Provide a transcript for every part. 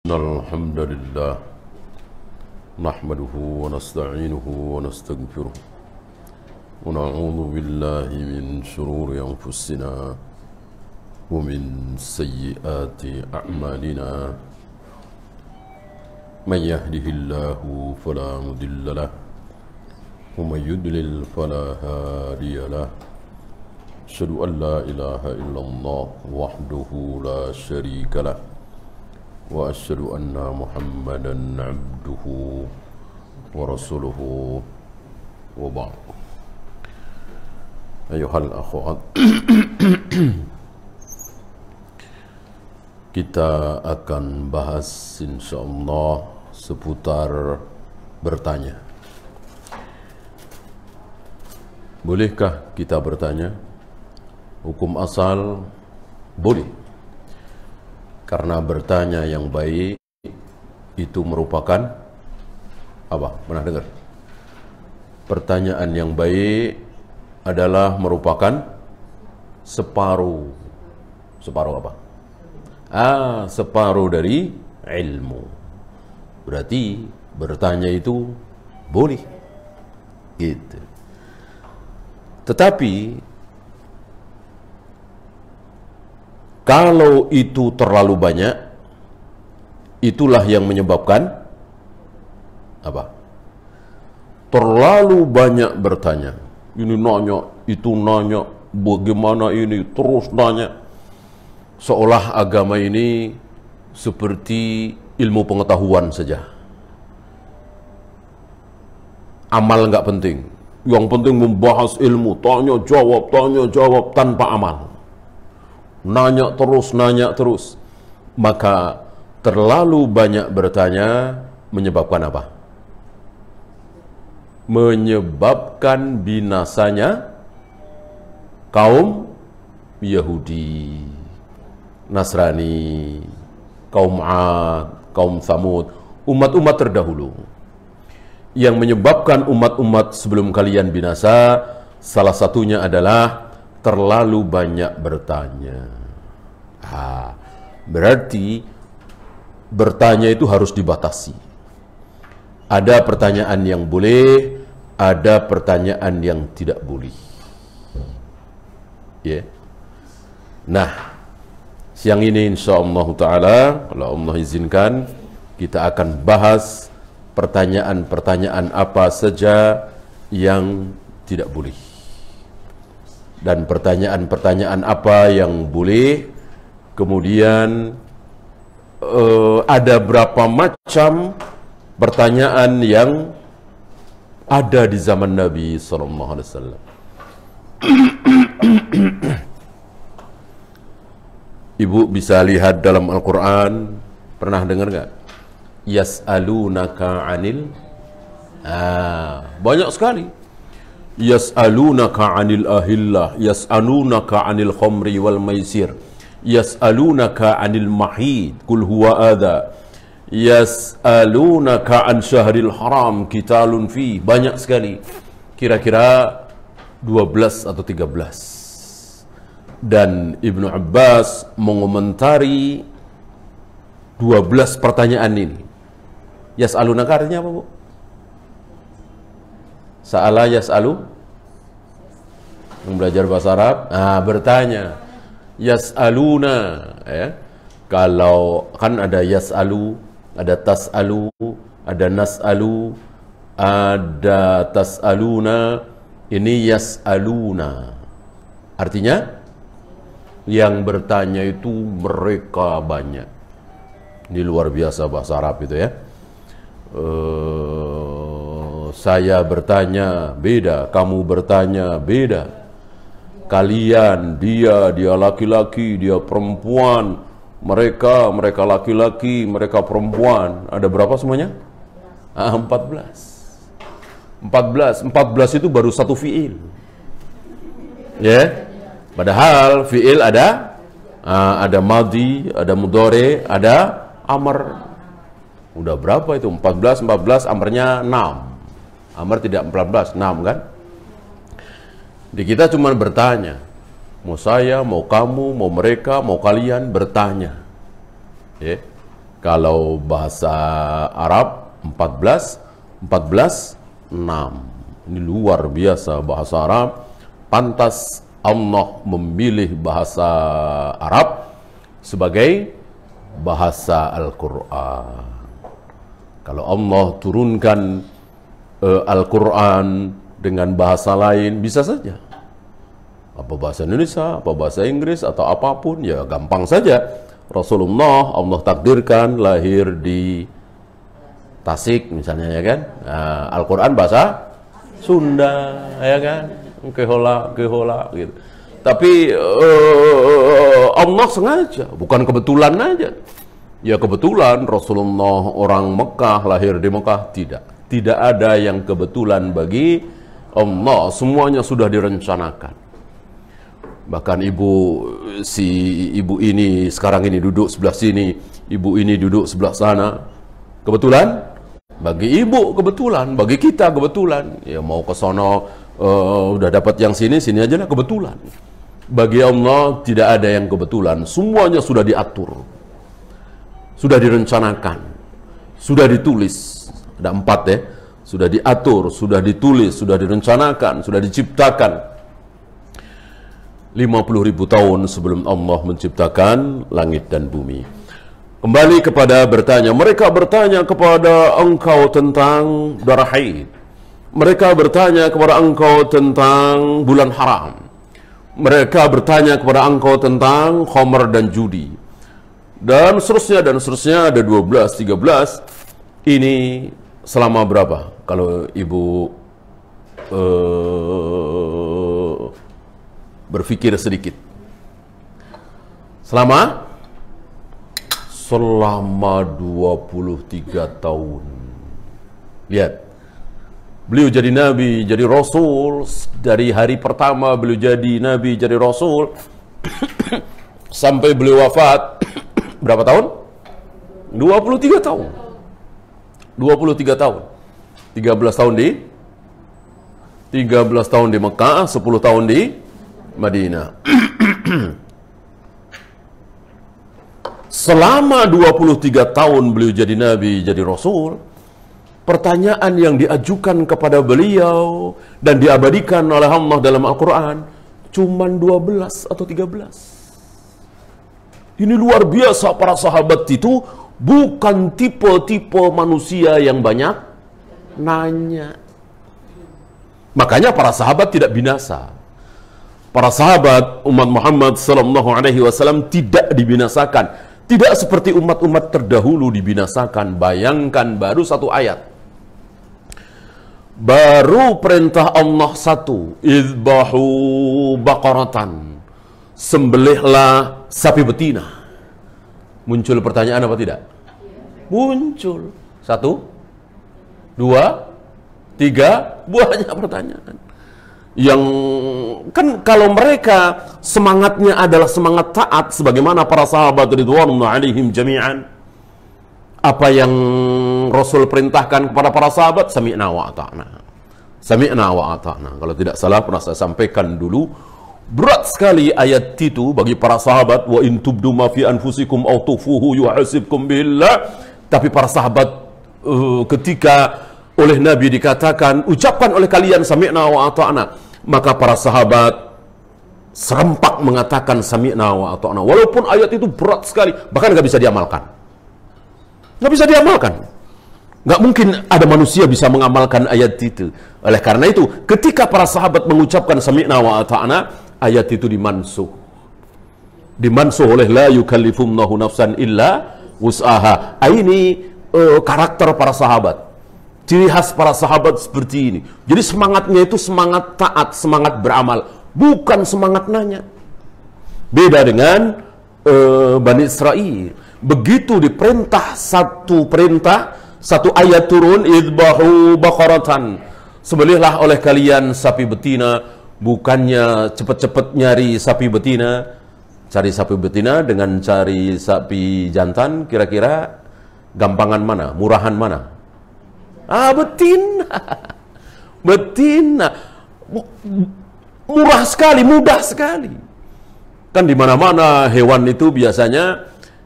الحمد لله نحمده ونستعينه ونستغفره ونعوذ بالله من شرور أنفسنا ومن سيئات أعمالنا من يهده الله فلا مضل له ومن يضلل فلا هادي له أشهد أن لا إله إلا الله وحده لا شريك له وأشهد أن محمدًا عبده ورسوله وبعد. أيها الأخوات, kita akan bahas insyaallah seputar bertanya. Bolehkah kita bertanya? Hukum asal boleh. Karena bertanya yang baik itu merupakan apa? Pernah dengar? Pertanyaan yang baik adalah merupakan separuh apa? Separuh dari ilmu. Berarti bertanya itu boleh. Gitu. Tetapi kalau itu terlalu banyak, itulah yang menyebabkan apa? Terlalu banyak bertanya. Ini nanya, itu nanya, bagaimana ini, terus nanya. Seolah agama ini seperti ilmu pengetahuan saja. Amal nggak penting. Yang penting membahas ilmu, tanya jawab tanpa amal. Nanya terus. Maka terlalu banyak bertanya menyebabkan apa? Menyebabkan binasanya kaum Yahudi, Nasrani, kaum Ad, kaum Tsamud, umat-umat terdahulu. Yang menyebabkan umat-umat sebelum kalian binasa, salah satunya adalah terlalu banyak bertanya. Berarti bertanya itu harus dibatasi. Ada pertanyaan yang boleh, ada pertanyaan yang tidak boleh. Nah, siang ini insyaallah ta'ala, kalau Allah izinkan, kita akan bahas pertanyaan-pertanyaan apa saja yang tidak boleh. Dan pertanyaan-pertanyaan apa yang boleh. Kemudian ada berapa macam pertanyaan yang ada di zaman Nabi SAW. Ibu bisa lihat dalam Al-Quran, pernah dengar nggak? Yas'alunaka anil, banyak sekali. Yas'alunaka anil ahillah, yas'alunaka anil khamri wal maisir, yas'alunaka anil mahid, kul huwa adha, yas'alunaka an syahril haram qitalun fi. Banyak sekali, kira-kira 12 atau 13. Dan Ibnu Abbas mengomentari 12 pertanyaan ini. Yas'alunaka artinya apa, Bu? Sa'ala yas'alu, yang belajar bahasa Arab, bertanya. Yas'aluna, kalau kan ada yas'alu, ada tas'alu, ada nas'alu, ada tas'aluna, ini yas'aluna. Artinya yang bertanya itu mereka banyak. Ini luar biasa bahasa Arab itu ya. Saya bertanya beda, kamu bertanya beda. Kalian, dia laki-laki, dia perempuan, mereka laki-laki, mereka perempuan. Ada berapa semuanya? 14 itu baru satu fiil. Padahal fiil ada madhi, ada mudhari, ada amr. Udah berapa itu? 14, amrnya 6. Amr tidak 14, 6 kan? Di kita cuma bertanya. Mau saya, mau kamu, mau mereka, mau kalian bertanya. Kalau bahasa Arab 14, 6. Ini luar biasa bahasa Arab. Pantas Allah memilih bahasa Arab sebagai bahasa Al-Quran. Kalau Allah turunkan Al-Quran dengan bahasa lain, bisa saja. Apa bahasa Indonesia, apa bahasa Inggris, atau apapun, ya gampang saja. Rasulullah Allah takdirkan lahir di Tasik misalnya, ya kan. Nah, Al-Quran bahasa Sunda, ya kan. Kehola gitu. Tapi Allah sengaja, bukan kebetulan aja. Ya kebetulan Rasulullah orang Mekah, lahir di Mekah, tidak ada yang kebetulan bagi Allah, semuanya sudah direncanakan. Bahkan ibu ini sekarang ini duduk sebelah sini, ibu ini duduk sebelah sana. Kebetulan bagi ibu, kebetulan bagi kita, kebetulan. Ya mau ke sono udah dapat yang sini aja lah, kebetulan. Bagi Allah tidak ada yang kebetulan, semuanya sudah diatur, sudah direncanakan, sudah ditulis. Ada 4 ya, sudah diatur, sudah ditulis, sudah direncanakan, sudah diciptakan. 50.000 tahun sebelum Allah menciptakan langit dan bumi. Kembali kepada bertanya, mereka bertanya kepada engkau tentang darah haid. Mereka bertanya kepada engkau tentang bulan haram. Mereka bertanya kepada engkau tentang khamar dan judi. Dan seterusnya, ada 12, 13. Ini selama berapa? Kalau ibu berpikir sedikit. Selama 23 tahun. Lihat. Beliau jadi nabi, jadi rasul. Dari hari pertama beliau jadi nabi, jadi rasul. Sampai beliau wafat. Berapa tahun? 23 tahun. 23 tahun. 13 tahun di Mekah, 10 tahun di Madinah. Selama 23 tahun beliau jadi nabi, jadi rasul, pertanyaan yang diajukan kepada beliau dan diabadikan oleh Allah dalam Al-Quran cuman 12 atau 13. Ini luar biasa, para sahabat itu bukan tipe-tipe manusia yang banyak nanya. Makanya para sahabat tidak binasa. Para sahabat umat Muhammad SAW tidak dibinasakan. Tidak seperti umat-umat terdahulu dibinasakan. Bayangkan, baru 1 ayat. Baru perintah Allah 1. Idbahu baqaratan. Sembelihlah sapi betina. Muncul pertanyaan apa tidak? Muncul. 1, 2, 3, banyak pertanyaan. Yang kan kalau mereka semangatnya adalah semangat taat sebagaimana para sahabat ridwanullah alaihim jami'an, apa yang Rasul perintahkan kepada para sahabat, sami'na wa ata'na. Sami'na wa ata'na. Kalau tidak salah pernah saya sampaikan dulu, berat sekali ayat itu bagi para sahabat, wa in tubdu ma fi anfusikum aw tufuhu yuhasibkum billah. Tapi para sahabat ketika oleh Nabi dikatakan, ucapkan oleh kalian sami'na wa ata'na, maka para sahabat serempak mengatakan sami'na wa ata'na, walaupun ayat itu berat sekali, bahkan nggak bisa diamalkan. Nggak bisa diamalkan. Nggak mungkin ada manusia bisa mengamalkan ayat itu. Oleh karena itu, ketika para sahabat mengucapkan sami'na wa ata'na, ayat itu dimansuh. Dimansuh oleh la yukallifullahu nafsan illa wus'aha. Ini karakter para sahabat. Ciri khas para sahabat seperti ini. Jadi semangatnya itu semangat taat, semangat beramal, bukan semangat nanya. Beda dengan Bani Israel. Begitu diperintah satu ayat turun, idbahu baqaratan, sembelihlah oleh kalian sapi betina. Bukannya cepat-cepat nyari sapi betina, cari sapi betina dengan cari sapi jantan, kira-kira gampangan mana, murahan mana? Betina. Betina. Murah sekali, mudah sekali. Kan di mana-mana hewan itu biasanya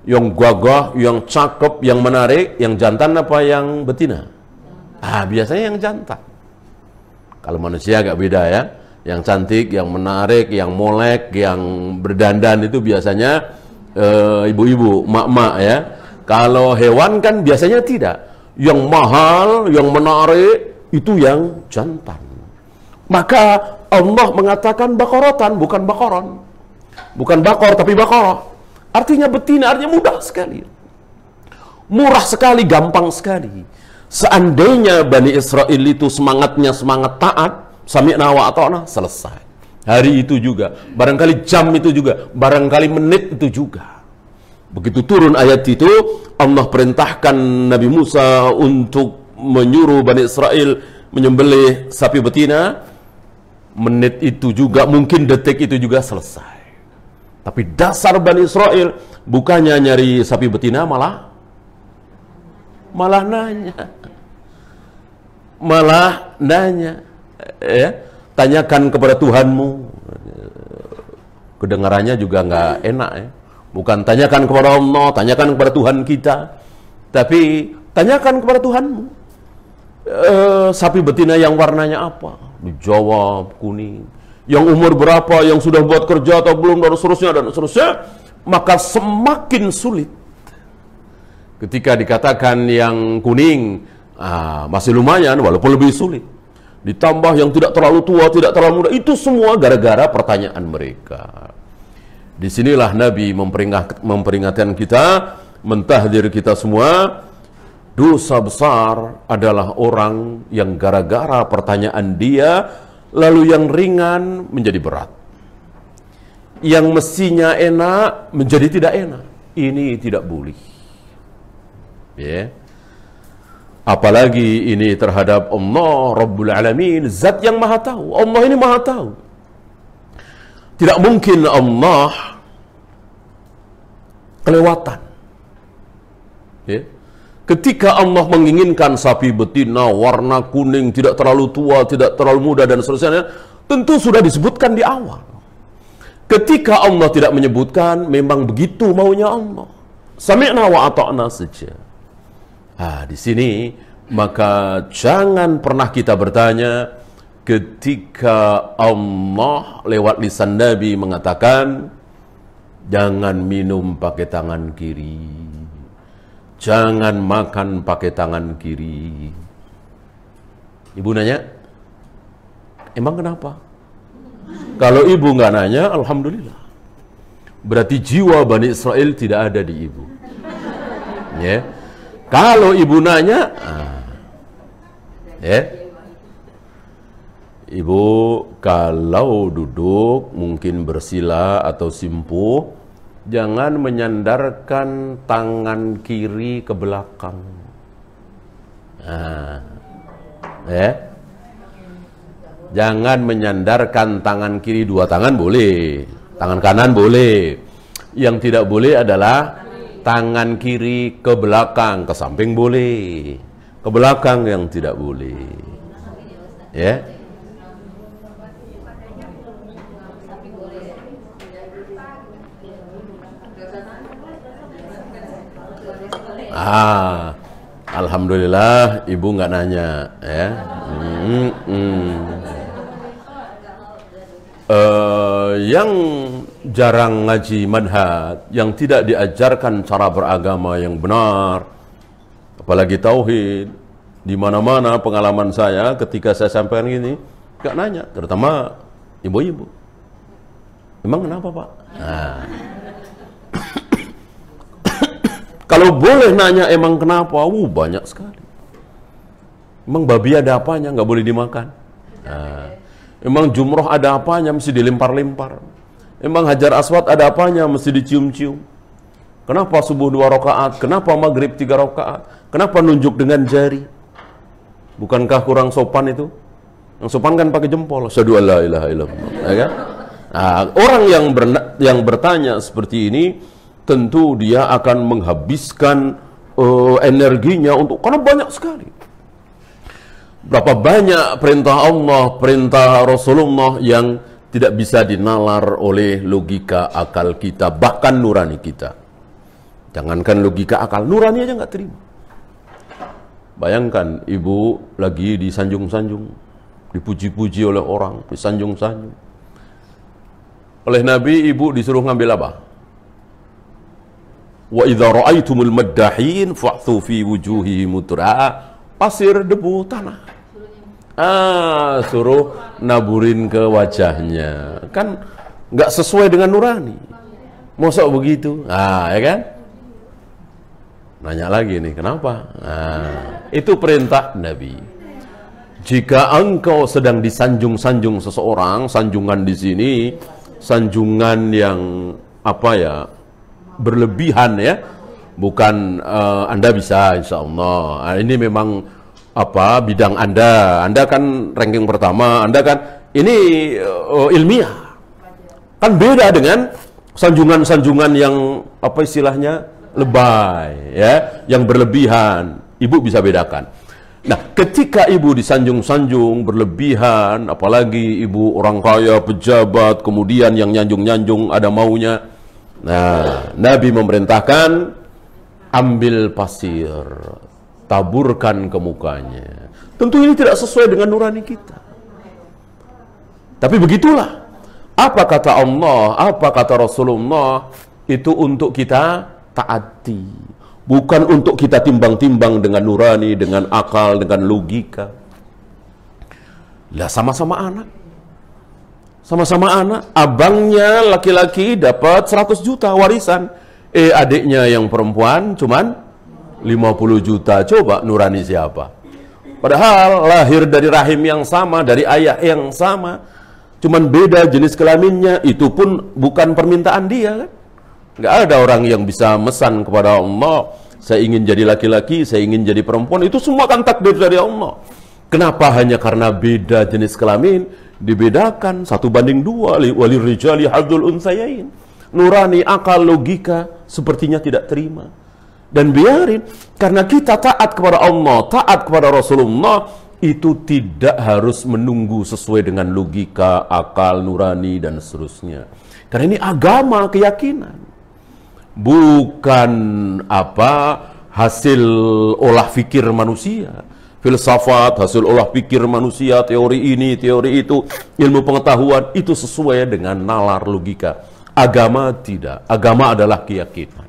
yang gagah, yang cakep, yang menarik, yang jantan apa yang betina? Biasanya yang jantan. Kalau manusia agak beda ya. Yang cantik, yang menarik, yang molek, yang berdandan itu biasanya ibu-ibu, mak-mak ya. Kalau hewan kan biasanya tidak. Yang mahal, yang menarik, itu yang jantan. Maka Allah mengatakan bakorotan, bukan bakoron. Bukan bakor, tapi bakorah. Artinya betina, artinya mudah sekali. Murah sekali, gampang sekali. Seandainya Bani Israel itu semangatnya semangat taat, sami'na wa ata'na, selesai. Hari itu juga, barangkali jam itu juga, barangkali menit itu juga. Begitu turun ayat itu, Allah perintahkan Nabi Musa untuk menyuruh Bani Israel menyembelih sapi betina. Menit itu juga, mungkin detik itu juga selesai. Tapi dasar Bani Israel bukannya nyari sapi betina, malah nanya ya, tanyakan kepada Tuhanmu. Kedengarannya juga nggak enak ya. Bukan tanyakan kepada Allah, tanyakan kepada Tuhan kita, tapi tanyakan kepada Tuhanmu. Sapi betina yang warnanya apa? Dijawab kuning. Yang umur berapa, yang sudah buat kerja atau belum, dan seterusnya. Maka semakin sulit. Ketika dikatakan yang kuning, masih lumayan, walaupun lebih sulit. Ditambah yang tidak terlalu tua, tidak terlalu muda. Itu semua gara-gara pertanyaan mereka. Disinilah Nabi memperingatkan kita, mentahdir kita semua. Dosa besar adalah orang yang gara-gara pertanyaan dia, lalu yang ringan menjadi berat. Yang mestinya enak menjadi tidak enak. Ini tidak boleh. Ya. Apalagi ini terhadap Allah Rabbul Alamin, zat yang maha tahu. Allah ini maha tahu. Tidak mungkin Allah kelewatan. Ya. Ketika Allah menginginkan sapi betina warna kuning, tidak terlalu tua, tidak terlalu muda, dan seterusnya, tentu sudah disebutkan di awal. Ketika Allah tidak menyebutkan, memang begitu maunya Allah. Sami'na wa ata'na saja. Di sini, maka jangan pernah kita bertanya ketika Allah lewat lisan Nabi mengatakan, jangan minum pakai tangan kiri. Jangan makan pakai tangan kiri. Ibu nanya, emang kenapa? Kalau ibu nggak nanya, alhamdulillah. Berarti jiwa Bani Israel tidak ada di ibu. Ya. Kalau ibu nanya, ya. Ibu kalau duduk mungkin bersila atau simpuh, jangan menyandarkan tangan kiri ke belakang. Ya. Jangan menyandarkan tangan kiri, dua tangan boleh, tangan kanan boleh. Yang tidak boleh adalah tangan kiri ke belakang, ke samping boleh, ke belakang yang tidak boleh. Ya. Alhamdulillah ibu nggak nanya ya. Yang jarang ngaji madhab, yang tidak diajarkan cara beragama yang benar, apalagi tauhid, di mana-mana pengalaman saya ketika saya sampaikan gini, nggak nanya, terutama ibu-ibu. Emang kenapa Pak? Kalau boleh nanya emang kenapa, banyak sekali. Emang babi ada apanya, nggak boleh dimakan. Emang jumroh ada apanya, mesti dilempar-lempar. Emang hajar aswad ada apanya, mesti dicium-cium. Kenapa subuh 2 rakaat? Kenapa maghrib 3 rakaat? Kenapa nunjuk dengan jari? Bukankah kurang sopan itu? Yang sopan kan pakai jempol. Asyhadu an la ilaha illallah. Ya kan? Orang yang bertanya seperti ini, tentu dia akan menghabiskan energinya karena banyak sekali. Berapa banyak perintah Allah, perintah Rasulullah yang tidak bisa dinalar oleh logika akal kita, bahkan nurani kita. Jangankan logika akal, nurani aja nggak terima. Bayangkan ibu lagi disanjung-sanjung, dipuji-puji oleh orang, disanjung-sanjung. Oleh Nabi, ibu disuruh ngambil apa? Wa idza ra'aitumul maddahin fa'thu fi wujuhihim tur'a, pasir, debu, tanah. Suruh naburin ke wajahnya. Kan nggak sesuai dengan nurani. Masa begitu? Ya kan? Nanya lagi nih, kenapa? Itu perintah Nabi. Jika engkau sedang disanjung-sanjung seseorang, sanjungan di sini, sanjungan yang berlebihan ya, bukan Anda bisa, insya Allah. Ini memang bidang Anda kan ranking pertama, Anda kan ini ilmiah. Kan beda dengan sanjungan-sanjungan yang istilahnya lebay ya, yang berlebihan. Ibu bisa bedakan. Nah, ketika ibu disanjung-sanjung berlebihan, apalagi ibu orang kaya, pejabat, kemudian yang nyanjung-nyanjung ada maunya. Nah, Nabi memerintahkan ambil pasir, taburkan ke mukanya. Tentu ini tidak sesuai dengan nurani kita. Tapi begitulah. Apa kata Allah, apa kata Rasulullah, itu untuk kita taati. Bukan untuk kita timbang-timbang dengan nurani, dengan akal, dengan logika. Lah sama-sama anak. Sama-sama anak. Abangnya laki-laki dapat 100 juta warisan. Adiknya yang perempuan cuman 50 juta. Coba nurani siapa? Padahal lahir dari rahim yang sama, dari ayah yang sama. Cuman beda jenis kelaminnya. Itu pun bukan permintaan dia kan. Nggak ada orang yang bisa mesan kepada Allah, saya ingin jadi laki-laki, saya ingin jadi perempuan. Itu semua kan takdir dari Allah. Kenapa hanya karena beda jenis kelamin dibedakan 1:2? Walil rijali hadzul unsayain. Nurani, akal, logika sepertinya tidak terima. Dan biarin, karena kita taat kepada Allah, taat kepada Rasulullah, itu tidak harus menunggu sesuai dengan logika, akal, nurani, dan seterusnya. Karena ini agama, keyakinan. Bukan hasil olah pikir manusia, filsafat, hasil olah pikir manusia, teori ini, teori itu, ilmu pengetahuan, itu sesuai dengan nalar logika. Agama tidak. Agama adalah keyakinan.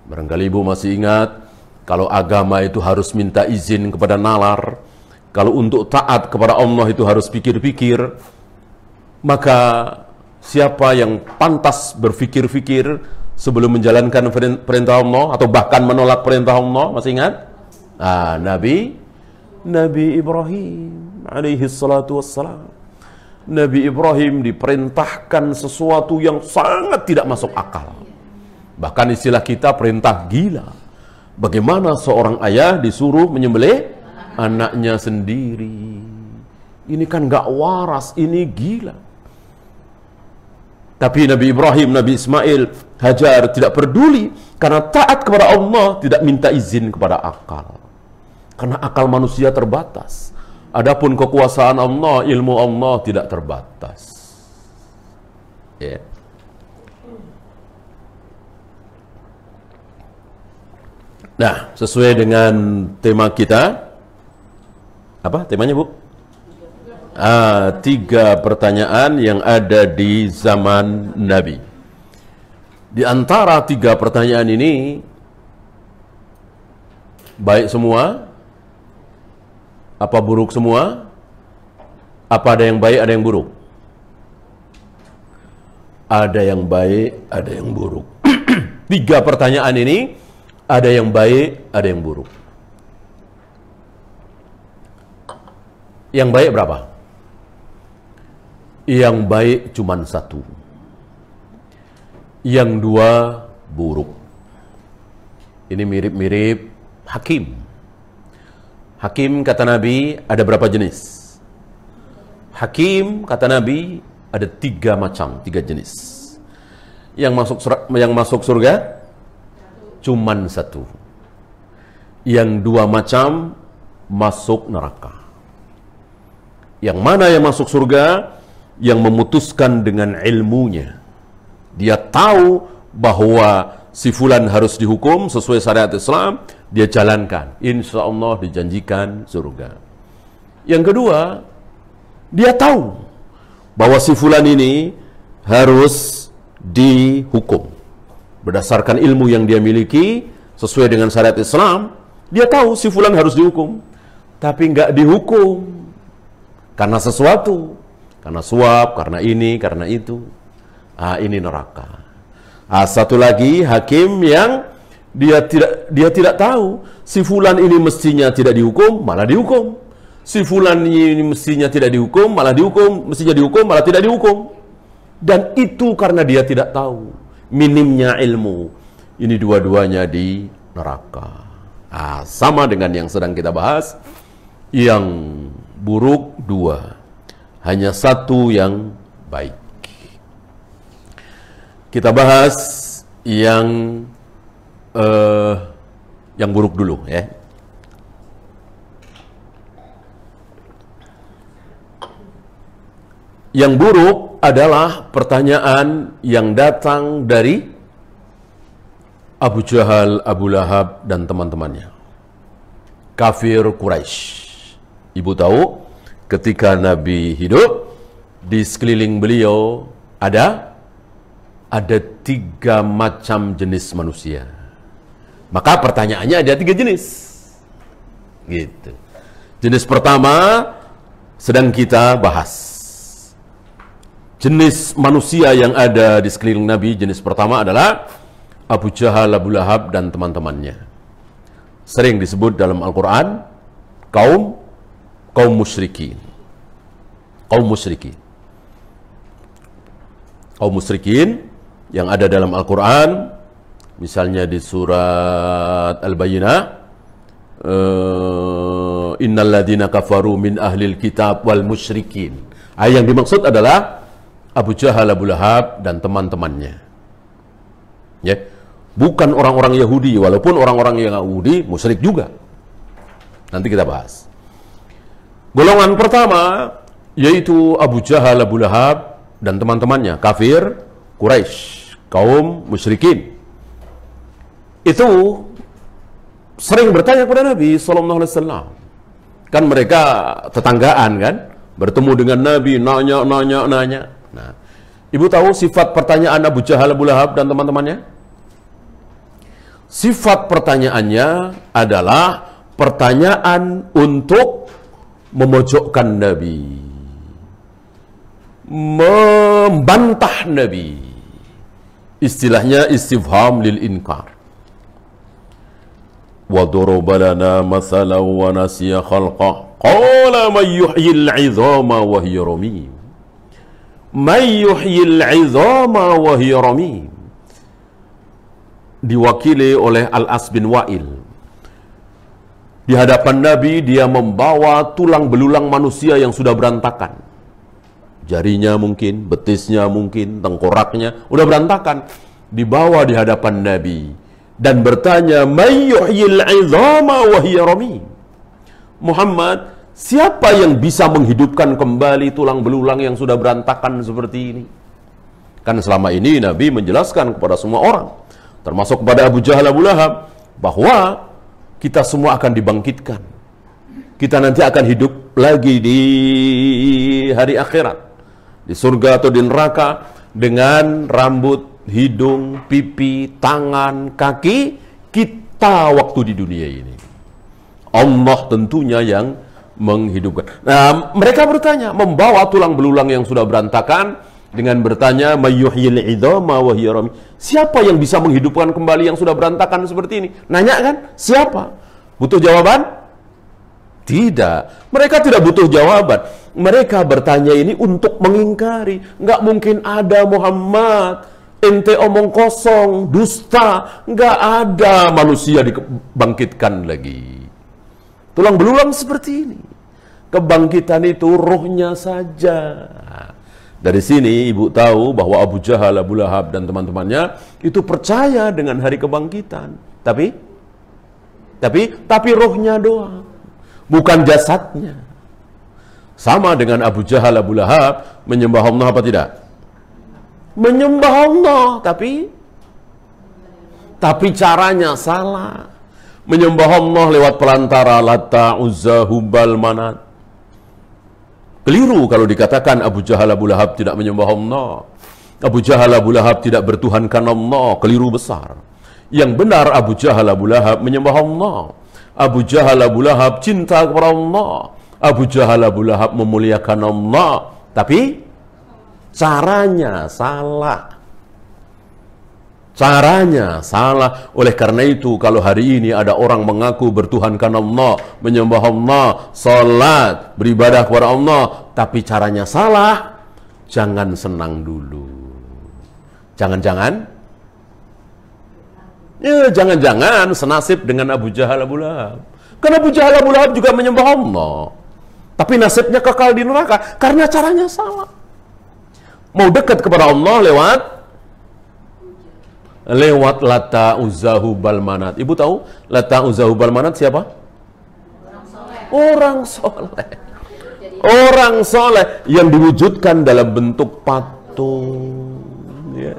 Barangkali ibu masih ingat, kalau agama itu harus minta izin kepada nalar, kalau untuk taat kepada Allah itu harus pikir-pikir, maka siapa yang pantas berfikir-fikir sebelum menjalankan perintah Allah atau bahkan menolak perintah Allah? Masih ingat? Nabi Ibrahim alaihi salatu wassalam. Nabi Ibrahim diperintahkan sesuatu yang sangat tidak masuk akal. Bahkan istilah kita perintah gila. Bagaimana seorang ayah disuruh menyembelih anaknya sendiri? Ini kan gak waras, ini gila. Tapi Nabi Ibrahim, Nabi Ismail, Hajar tidak peduli karena taat kepada Allah, tidak minta izin kepada akal. Karena akal manusia terbatas. Adapun kekuasaan Allah, ilmu Allah tidak terbatas. Nah, sesuai dengan tema kita, apa temanya, Bu? 3 pertanyaan yang ada di zaman Nabi. Di antara 3 pertanyaan ini, baik semua? Apa buruk semua? Apa ada yang baik, ada yang buruk? Ada yang baik, ada yang buruk. 3 pertanyaan ini, ada yang baik, ada yang buruk. Yang baik berapa? Yang baik cuma 1. Yang 2 buruk. Ini mirip-mirip hakim. Hakim kata Nabi ada berapa jenis? Hakim kata Nabi ada 3 macam, 3 jenis. Yang masuk surga cuma 1. Yang 2 macam masuk neraka. Yang mana yang masuk surga? Yang memutuskan dengan ilmunya. Dia tahu bahwa si fulan harus dihukum sesuai syariat Islam, dia jalankan. Insya Allah dijanjikan surga. Yang kedua, dia tahu bahwa si fulan ini harus dihukum. Berdasarkan ilmu yang dia miliki, sesuai dengan syariat Islam, dia tahu si fulan harus dihukum. Tapi nggak dihukum. Karena sesuatu. Karena suap, karena ini, karena itu. Ini neraka. Satu lagi, hakim yang dia tidak tahu. Si fulan ini mestinya tidak dihukum, malah dihukum. Si fulan ini mestinya tidak dihukum, malah dihukum. Mestinya dihukum, malah tidak dihukum. Dan itu karena dia tidak tahu. Minimnya ilmu. Ini dua-duanya di neraka. Sama dengan yang sedang kita bahas. Yang buruk dua. Hanya satu yang baik. Kita bahas yang buruk dulu ya. Yang buruk adalah pertanyaan yang datang dari Abu Jahal, Abu Lahab, dan teman-temannya. Kafir Quraisy. Ibu tahu, ketika Nabi hidup, di sekeliling beliau ada 3 macam jenis manusia. Maka pertanyaannya ada 3 jenis. Gitu. Jenis pertama sedang kita bahas. Jenis manusia yang ada di sekeliling Nabi, jenis pertama adalah Abu Jahal, Abu Lahab, dan teman-temannya. Sering disebut dalam Al-Quran, kaum musyrikin. Kaum musyrikin. Kaum musyrikin yang ada dalam Al-Quran, misalnya di surat Al-Bayyinah, innal ladzina kafaru min ahlil kitab wal musyrikin. Yang dimaksud adalah Abu Jahal, Abu Lahab, dan teman-temannya. Ya, bukan orang-orang Yahudi, walaupun orang-orang Yahudi musyrik juga. Nanti kita bahas. Golongan pertama yaitu Abu Jahal, Abu Lahab, dan teman-temannya, kafir Quraisy, kaum musyrikin. Itu sering bertanya kepada Nabi sallallahu alaihi wasallam. Kan mereka tetanggaan kan, bertemu dengan Nabi, nanya. Nah, ibu tahu sifat pertanyaan Abu Jahal, Abu Lahab, dan teman-temannya? Sifat pertanyaannya adalah pertanyaan untuk memojokkan Nabi, membantah Nabi. Istilahnya istifham lil inkar. Wa daraba lana mathalan wa nasiya khalqah qala man yuhyil 'idhama wa hiya ramim. Man yuhyil 'idhama wa hiya ramim. Diwakili oleh Al-As bin Wa'il. Di hadapan Nabi dia membawa tulang belulang manusia yang sudah berantakan. Jarinya mungkin, betisnya mungkin, tengkoraknya udah berantakan. Dibawa di hadapan Nabi dan bertanya, "May yuhyil 'idhama wa hiya ramim?" Muhammad, siapa yang bisa menghidupkan kembali tulang belulang yang sudah berantakan seperti ini? Kan selama ini Nabi menjelaskan kepada semua orang, termasuk kepada Abu Jahal, Abu Lahab, bahwa kita semua akan dibangkitkan. Kita nanti akan hidup lagi di hari akhirat, di surga atau di neraka, dengan rambut, hidung, pipi, tangan, kaki kita waktu di dunia ini. Allah tentunya yang menghidupkan. Nah, mereka bertanya, membawa tulang belulang yang sudah berantakan, dengan bertanya, mayyuhyil 'idhama wa hiya ramim. Siapa yang bisa menghidupkan kembali yang sudah berantakan seperti ini? Nanya kan? Siapa? Butuh jawaban? Tidak. Mereka tidak butuh jawaban. Mereka bertanya ini untuk mengingkari. Nggak mungkin ada Muhammad. Ente omong kosong, dusta. Nggak ada manusia dibangkitkan lagi. Tulang belulang seperti ini. Kebangkitan itu rohnya saja. Dari sini ibu tahu bahwa Abu Jahal, Abu Lahab, dan teman-temannya itu percaya dengan hari kebangkitan. Tapi rohnya doang, bukan jasadnya. Sama dengan Abu Jahal, Abu Lahab menyembah Allah apa tidak? Menyembah Allah, tapi tapi caranya salah. Menyembah Allah lewat pelantara Lata, Uzza, Hubal, Manat. Keliru kalau dikatakan Abu Jahal, Abu Lahab tidak menyembah Allah. Abu Jahal, Abu Lahab tidak bertuhankan Allah. Keliru besar. Yang benar Abu Jahal, Abu Lahab menyembah Allah. Abu Jahal, Abu Lahab cinta kepada Allah. Abu Jahal, Abu Lahab memuliakan Allah. Tapi caranya salah. Caranya salah. Oleh karena itu, kalau hari ini ada orang mengaku bertuhankan Allah, menyembah Allah, salat, beribadah kepada Allah, tapi caranya salah, jangan senang dulu. Jangan-jangan, ya jangan-jangan senasib dengan Abu Jahal, Abu Lahab. Karena Abu Jahal, Abu Lahab juga menyembah Allah, tapi nasibnya kekal di neraka karena caranya salah. Mau dekat kepada Allah lewat Lata, Uzza, Hubal, Manat. Ibu tahu Lata, Uzza, Hubal, Manat siapa? Orang soleh. Orang soleh yang diwujudkan dalam bentuk patung. Ya.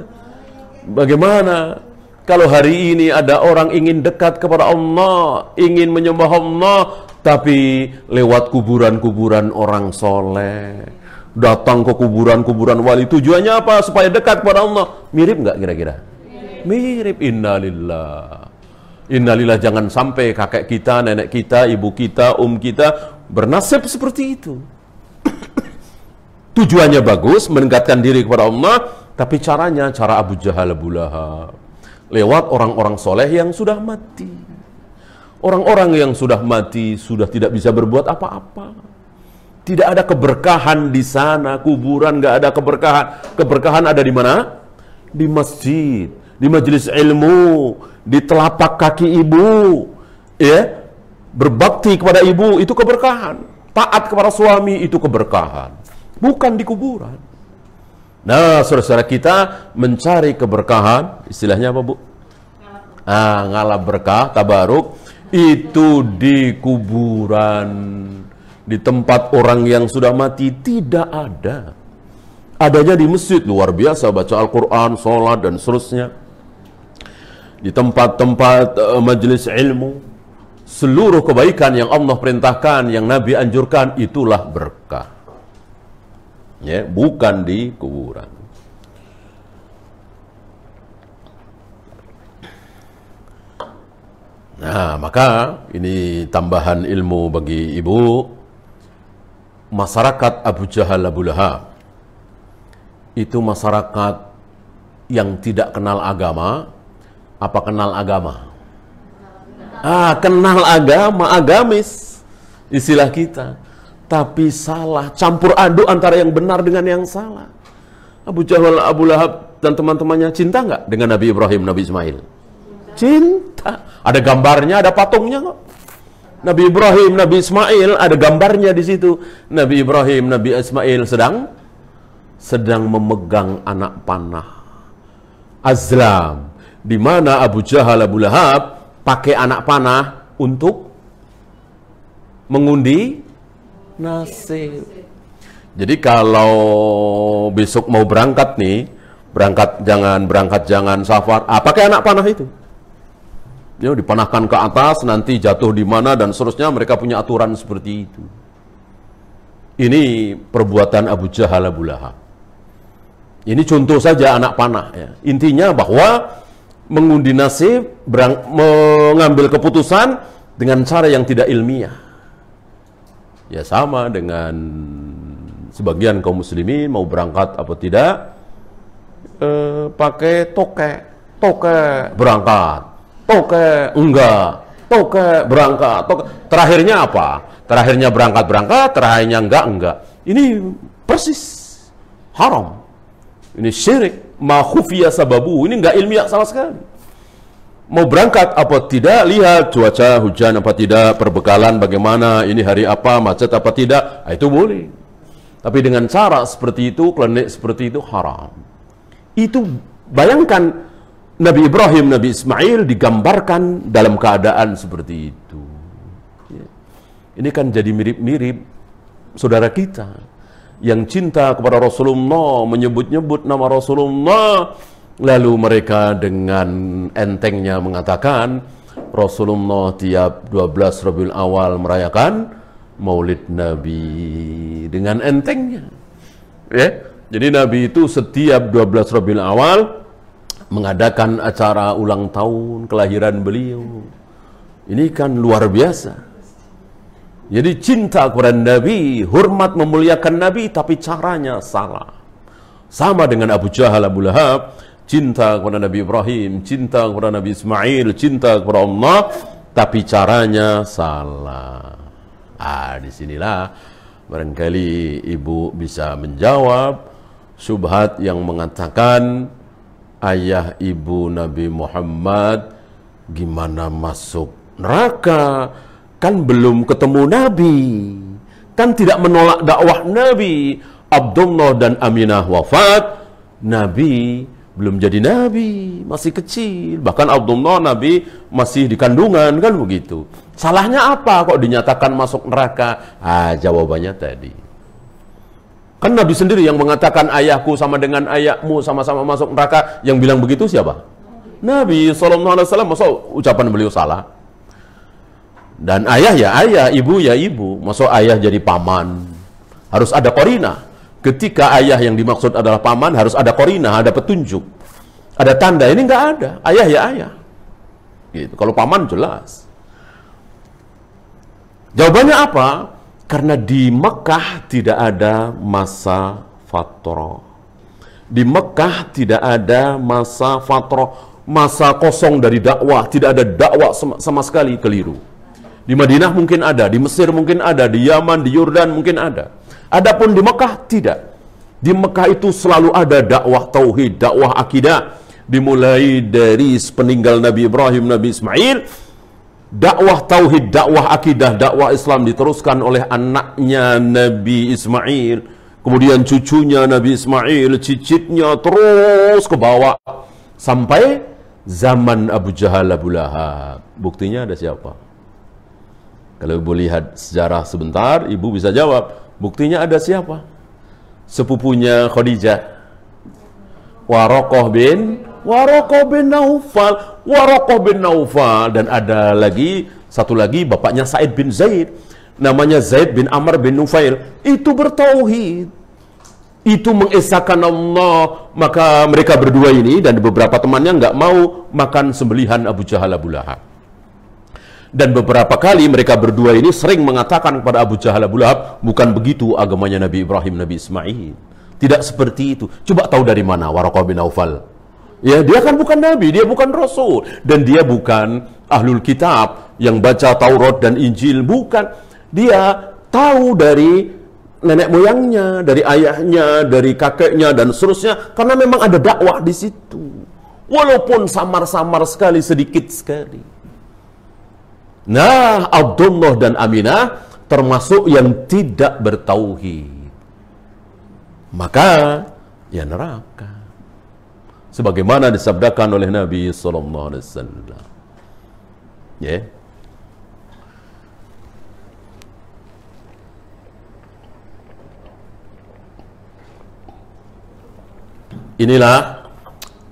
Bagaimana kalau hari ini ada orang ingin dekat kepada Allah, ingin menyembah Allah, tapi lewat kuburan-kuburan orang soleh, datang ke kuburan-kuburan wali, tujuannya apa? Supaya dekat kepada Allah. Mirip nggak kira-kira? Mirip. Innalillah. Innalillah, jangan sampai kakek kita, nenek kita, ibu kita, kita bernasib seperti itu. Tujuannya bagus, mendekatkan diri kepada Allah, tapi caranya cara Abu Jahal, Abu Lahab. Lewat orang-orang soleh yang sudah mati. Orang-orang yang sudah mati sudah tidak bisa berbuat apa-apa. Tidak ada keberkahan di sana, kuburan nggak ada keberkahan. Keberkahan ada di mana? Di masjid, di majelis ilmu, di telapak kaki ibu, ya, berbakti kepada ibu itu keberkahan, taat kepada suami itu keberkahan, bukan di kuburan. Nah, saudara-saudara kita mencari keberkahan, istilahnya apa, Bu? Ngalap berkah, tabaruk, itu di kuburan, di tempat orang yang sudah mati tidak ada. Adanya di masjid, luar biasa, baca Al-Quran, sholat, dan seterusnya. Di tempat-tempat majelis ilmu, seluruh kebaikan yang Allah perintahkan, yang Nabi anjurkan, itulah berkah. Ya, bukan di kuburan. Nah, maka ini tambahan ilmu bagi ibu. Masyarakat Abu Jahal, Abu Lahab itu masyarakat yang tidak kenal agama. Apa kenal agama? Kenal agama, agamis, istilah kita. Tapi salah, campur aduk antara yang benar dengan yang salah. Abu Jahal, Abu Lahab dan teman-temannya cinta nggak dengan Nabi Ibrahim, Nabi Ismail? Cinta. Ada gambarnya, ada patungnya kok. Nabi Ibrahim, Nabi Ismail, ada gambarnya di situ. Nabi Ibrahim, Nabi Ismail sedang memegang anak panah azlam, di mana Abu Jahal, Abu Lahab pakai anak panah untuk mengundi nasib. Jadi kalau besok mau berangkat nih, berangkat jangan safar, pakai anak panah itu. Ya, dipanahkan ke atas, nanti jatuh di mana dan seterusnya. Mereka punya aturan seperti itu. Ini perbuatan Abu Jahal, Abu Lahab. Ini contoh saja anak panah. Ya. Intinya bahwa mengundi nasib, mengambil keputusan dengan cara yang tidak ilmiah. Ya, sama dengan sebagian kaum muslimin mau berangkat apa tidak, pakai toke berangkat, toke enggak, toke berangkat, toke. Terakhirnya apa? Terakhirnya berangkat, terakhirnya enggak. Ini persis haram. Ini syirik, ma khufiya sababu. Ini enggak ilmiah sama sekali. Mau berangkat apa tidak, lihat cuaca, hujan apa tidak, perbekalan bagaimana, ini hari apa, macet apa tidak, itu boleh. Tapi dengan cara seperti itu, klinik seperti itu haram. Itu bayangkan Nabi Ibrahim, Nabi Ismail digambarkan dalam keadaan seperti itu. Ini kan jadi mirip-mirip saudara kita yang cinta kepada Rasulullah, menyebut-nyebut nama Rasulullah, Lalu mereka dengan entengnya mengatakan, Rasulullah tiap 12 Rabiul Awal merayakan Maulid Nabi dengan entengnya. Ya, jadi Nabi itu setiap 12 Rabiul Awal mengadakan acara ulang tahun kelahiran beliau. Ini kan luar biasa. Jadi cinta kepada Nabi, hormat memuliakan Nabi, tapi caranya salah. Sama dengan Abu Jahal, Abu Lahab, cinta kepada Nabi Ibrahim, cinta kepada Nabi Ismail, cinta kepada Allah, tapi caranya salah. Disinilah barangkali ibu bisa menjawab syubhat yang mengatakan ayah ibu Nabi Muhammad gimana masuk neraka, kan belum ketemu Nabi, kan tidak menolak dakwah Nabi. Abdullah dan Aminah wafat, Nabi belum jadi Nabi, masih kecil. Bahkan Abdullah Nabi masih di kandungan, kan begitu. Salahnya apa kok dinyatakan masuk neraka? Jawabannya tadi. Kan Nabi sendiri yang mengatakan ayahku sama dengan ayahmu sama-sama masuk neraka. Yang bilang begitu siapa? Nabi SAW. Masa ucapan beliau salah? Dan ayah ya ayah, ibu ya ibu. Masa ayah jadi paman? Harus ada korina. Ketika ayah yang dimaksud adalah paman, harus ada korina, ada petunjuk, ada tanda. Ini nggak ada. Ayah ya ayah. Gitu. Kalau paman jelas. Jawabannya apa? Karena di Mekah tidak ada masa fatrah. Di Mekah tidak ada masa fatrah, masa kosong dari dakwah. Tidak ada dakwah sama sekali, keliru. Di Madinah mungkin ada, di Mesir mungkin ada, di Yaman, di Yordan mungkin ada. Adapun di Mekah tidak. Di Mekah itu selalu ada dakwah tauhid, dakwah akidah. Dimulai dari sepeninggal Nabi Ibrahim, Nabi Ismail, dakwah tauhid, dakwah akidah, dakwah Islam diteruskan oleh anaknya Nabi Ismail, kemudian cucunya Nabi Ismail, cicitnya terus ke bawah sampai zaman Abu Jahal, Abu Lahab. Buktinya ada siapa? Kalau ibu lihat sejarah sebentar, ibu bisa jawab. Buktinya ada siapa? Sepupunya Khadijah, Waraqah bin Naufal, dan ada lagi satu lagi bapaknya Sa'id bin Zaid, namanya Zaid bin Amr bin Nufail. Itu bertauhid, itu mengesahkan Allah. Maka mereka berdua ini dan beberapa temannya nggak mau makan sembelihan Abu Jahal, Abu Lahab. Dan beberapa kali mereka berdua ini sering mengatakan kepada Abu Jahal, Abu Lahab, bukan begitu agamanya Nabi Ibrahim, Nabi Ismail. Tidak seperti itu. Coba tahu dari mana Waraqah bin Naufal? Ya, dia kan bukan Nabi, dia bukan Rasul. Dan dia bukan Ahlul Kitab yang baca Taurat dan Injil. Bukan. Dia tahu dari nenek moyangnya, dari ayahnya, dari kakeknya, dan seterusnya. Karena memang ada dakwah di situ. Walaupun samar-samar sekali, sedikit sekali. Nah, Abdullah dan Aminah termasuk yang tidak bertauhid. Maka, ya neraka. Sebagaimana disabdakan oleh Nabi SAW. Ya. Inilah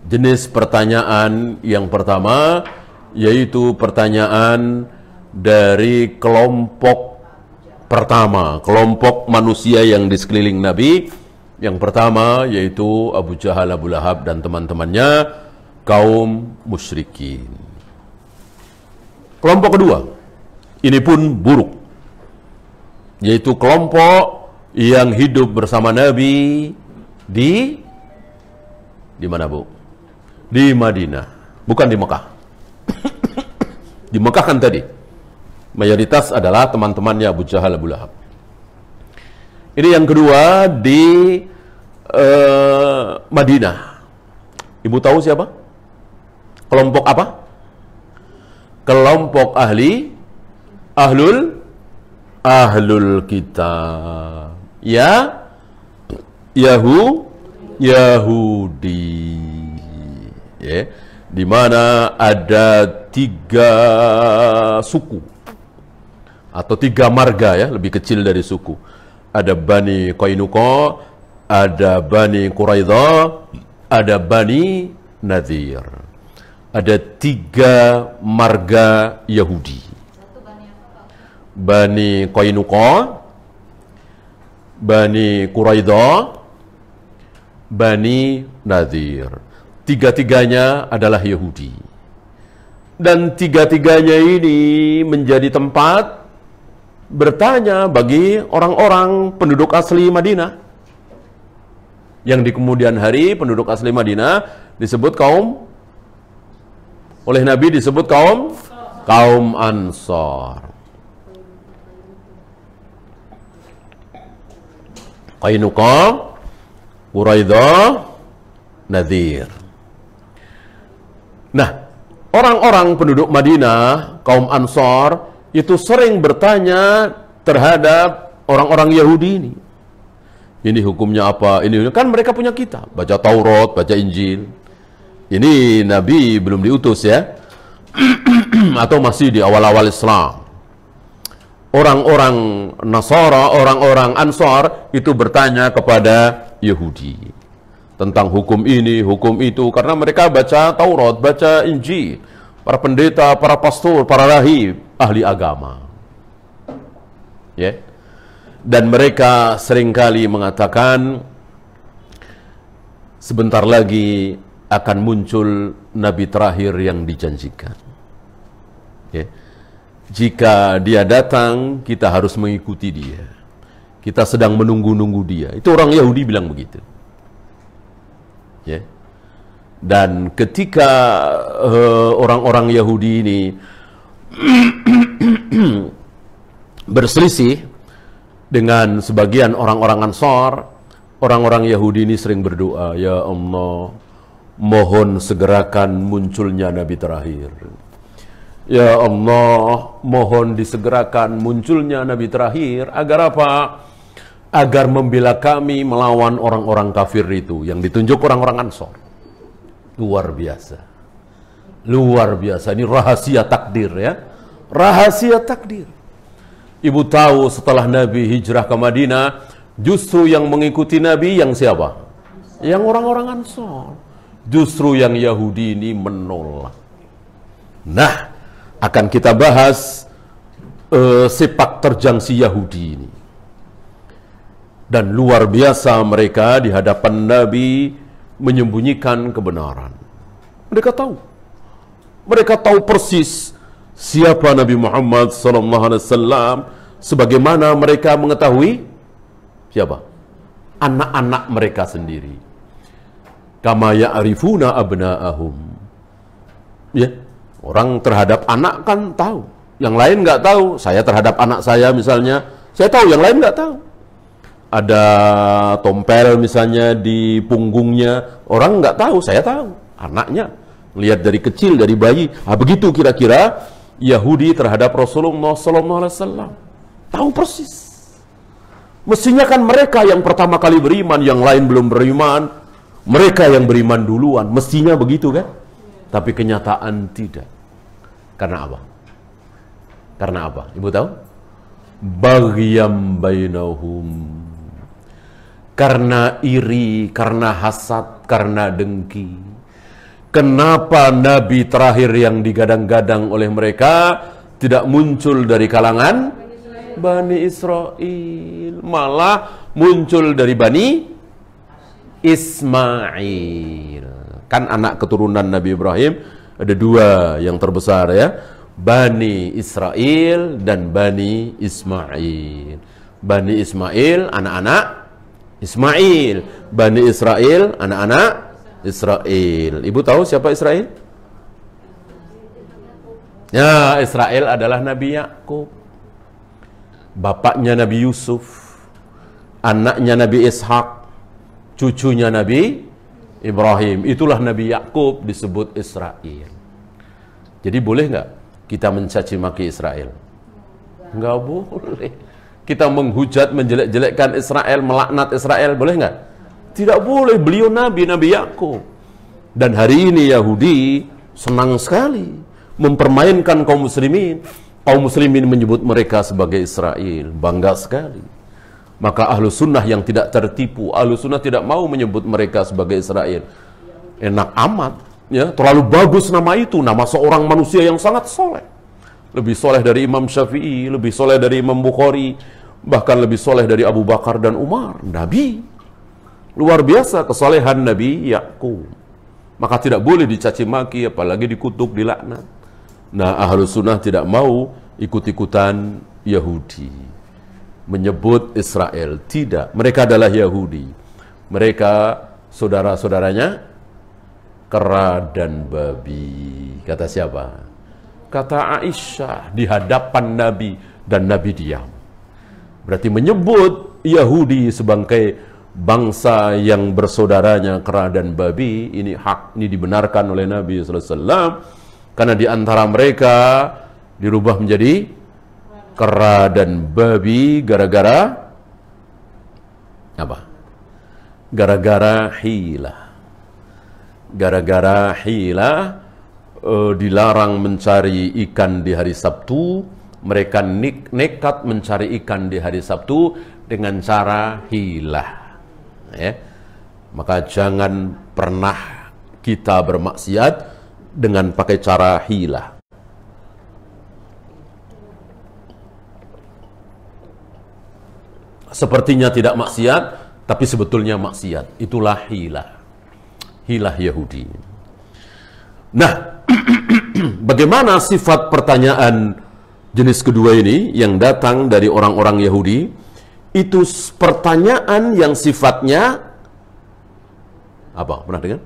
jenis pertanyaan yang pertama, yaitu pertanyaan dari kelompok pertama, kelompok manusia yang di sekeliling Nabi. Yang pertama yaitu Abu Jahal, Abu Lahab dan teman-temannya, kaum musyrikin. Kelompok kedua, ini pun buruk, yaitu kelompok yang hidup bersama Nabi di mana, Bu? Di Madinah, bukan di Mekah. Di Mekah kan tadi mayoritas adalah teman-temannya Abu Jahal, Abu Lahab. Ini yang kedua di Madinah. Ibu tahu siapa? Kelompok apa? Kelompok ahlul kitab. Ya, Yahudi. Ya, di mana ada 3 suku atau 3 marga, ya, lebih kecil dari suku. Ada Bani Qainuqa, ada Bani Quraidah, ada Bani nadhir. Ada 3 marga Yahudi. Bani Qainuqa, Bani Quraidah, Bani Nadhir. 3-tiganya adalah Yahudi. Dan 3-tiganya ini menjadi tempat bertanya bagi orang-orang penduduk asli Madinah. Yang di kemudian hari penduduk asli Madinah disebut oleh Nabi disebut kaum Ansar. Qainuqa, Quraidah, Nadhir. Nah, orang-orang penduduk Madinah, kaum Ansar, itu sering bertanya terhadap orang-orang Yahudi ini. Ini hukumnya apa? Ini kan mereka punya kitab, baca Taurat, baca Injil. Ini Nabi belum diutus ya, atau masih di awal-awal Islam. Orang-orang Nasara, orang-orang Ansar itu bertanya kepada Yahudi tentang hukum ini, hukum itu, karena mereka baca Taurat, baca Injil. Para pendeta, para pastor, para rahib, ahli agama. Ya. Dan mereka seringkali mengatakan sebentar lagi akan muncul nabi terakhir yang dijanjikan. Ya. Jika dia datang, kita harus mengikuti dia. Kita sedang menunggu-nunggu dia. Itu orang Yahudi bilang begitu. Ya. Dan ketika orang-orang Yahudi ini berselisih dengan sebagian orang-orang Ansar, orang-orang Yahudi ini sering berdoa, ya Allah, mohon segerakan munculnya nabi terakhir. Ya Allah, mohon disegerakan munculnya nabi terakhir. Agar apa? Agar membela kami melawan orang-orang kafir itu, yang ditunjuk orang-orang Ansar. Luar biasa. Luar biasa. Ini rahasia takdir ya. Rahasia takdir. Ibu tahu setelah Nabi hijrah ke Madinah, justru yang mengikuti Nabi yang siapa? Yang orang-orang Ansar. Justru yang Yahudi ini menolak. Nah, akan kita bahas sepak terjang si Yahudi ini. Dan luar biasa mereka di hadapan Nabi menyembunyikan kebenaran. Mereka tahu. Mereka tahu persis siapa Nabi Muhammad SAW, sebagaimana mereka mengetahui siapa? Anak-anak mereka sendiri. Kama ya'rifuna abna'ahum. Ya, orang terhadap anak kan tahu. Yang lain nggak tahu. Saya terhadap anak saya misalnya, saya tahu, yang lain nggak tahu. Ada tompel misalnya di punggungnya, orang nggak tahu, saya tahu. Anaknya, lihat dari kecil, dari bayi. Nah, begitu kira-kira Yahudi terhadap Rasulullah SAW. Tahu persis. Mestinya kan mereka yang pertama kali beriman, yang lain belum beriman. Mereka yang beriman duluan. Mestinya begitu kan? Tapi kenyataan tidak. Karena apa? Karena apa? Ibu tahu? Baghiyam bainahum. Karena iri, karena hasad, karena dengki. Kenapa Nabi terakhir yang digadang-gadang oleh mereka tidak muncul dari kalangan Bani Israel, malah muncul dari Bani Ismail. Kan anak keturunan Nabi Ibrahim ada 2 yang terbesar ya, Bani Israel dan Bani Ismail. Bani Ismail anak-anak Ismail, Bani Israel anak-anak Israel. Ibu tahu siapa Israel? Ya, Israel adalah Nabi Yakub. Bapaknya Nabi Yusuf, anaknya Nabi Ishak, cucunya Nabi Ibrahim. Itulah Nabi Yakub disebut Israel. Jadi boleh nggak kita mencaci maki Israel? Nggak boleh. Kita menghujat, menjelek-jelekkan Israel, melaknat Israel, boleh nggak? Tidak boleh. Beliau Nabi Yakub. Dan hari ini Yahudi senang sekali mempermainkan kaum muslimin. Kaum muslimin menyebut mereka sebagai Israel. Bangga sekali. Maka ahlu sunnah yang tidak tertipu, ahlu sunnah tidak mau menyebut mereka sebagai Israel. Enak amat. Ya, terlalu bagus nama itu, nama seorang manusia yang sangat soleh. Lebih soleh dari Imam Syafi'i, lebih soleh dari Imam Bukhari, bahkan lebih soleh dari Abu Bakar dan Umar. Nabi. Luar biasa kesolehan Nabi Yakub. Maka tidak boleh dicaci maki, apalagi dikutuk, dilaknat. Nah, Ahlus Sunnah tidak mau ikut-ikutan Yahudi. Menyebut Israel. Tidak. Mereka adalah Yahudi. Mereka saudara-saudaranya kera dan babi. Kata siapa? Kata Aisyah di hadapan Nabi, dan Nabi diam. Berarti menyebut Yahudi sebagai bangsa yang bersaudaranya kera dan babi, ini hak, ini dibenarkan oleh Nabi SAW, karena di antara mereka dirubah menjadi kera dan babi gara-gara apa? Gara-gara hilah. Gara-gara hilah, dilarang mencari ikan di hari Sabtu, mereka nekat mencari ikan di hari Sabtu dengan cara hilah. Ya. Maka jangan pernah kita bermaksiat dengan pakai cara hilah. Sepertinya tidak maksiat, tapi sebetulnya maksiat. Itulah hilah. Hilah Yahudi. Nah, bagaimana sifat pertanyaan jenis kedua ini yang datang dari orang-orang Yahudi? Itu pertanyaan yang sifatnya apa? Pernah dengar?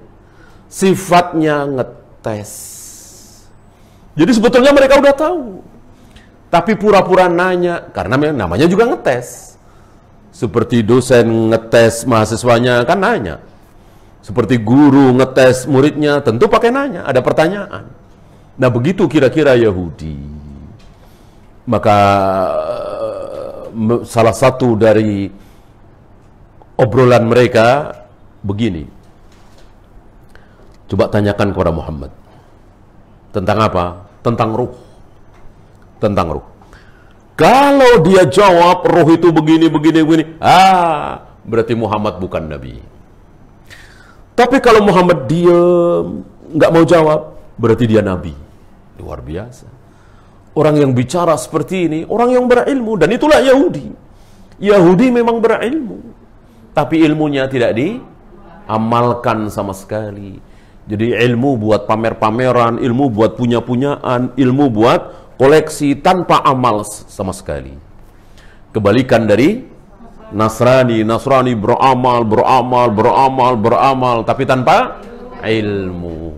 Sifatnya ngetes. Jadi sebetulnya mereka udah tahu, tapi pura-pura nanya karena namanya juga ngetes. Seperti dosen ngetes mahasiswanya kan nanya. Seperti guru ngetes muridnya tentu pakai nanya, ada pertanyaan. Nah, begitu kira-kira Yahudi. Maka salah satu dari obrolan mereka begini. Coba tanyakan kepada Muhammad. Tentang apa? Tentang ruh. Tentang ruh. Kalau dia jawab ruh itu begini, berarti Muhammad bukan Nabi. Tapi kalau Muhammad diam, nggak mau jawab, berarti dia Nabi. Luar biasa. Orang yang bicara seperti ini, orang yang berilmu. Dan itulah Yahudi. Yahudi memang berilmu. Tapi ilmunya tidak diamalkan sama sekali. Jadi ilmu buat pamer-pameran, ilmu buat punya-punyaan, ilmu buat koleksi tanpa amal sama sekali. Kebalikan dari Nasrani. Nasrani beramal, tapi tanpa ilmu.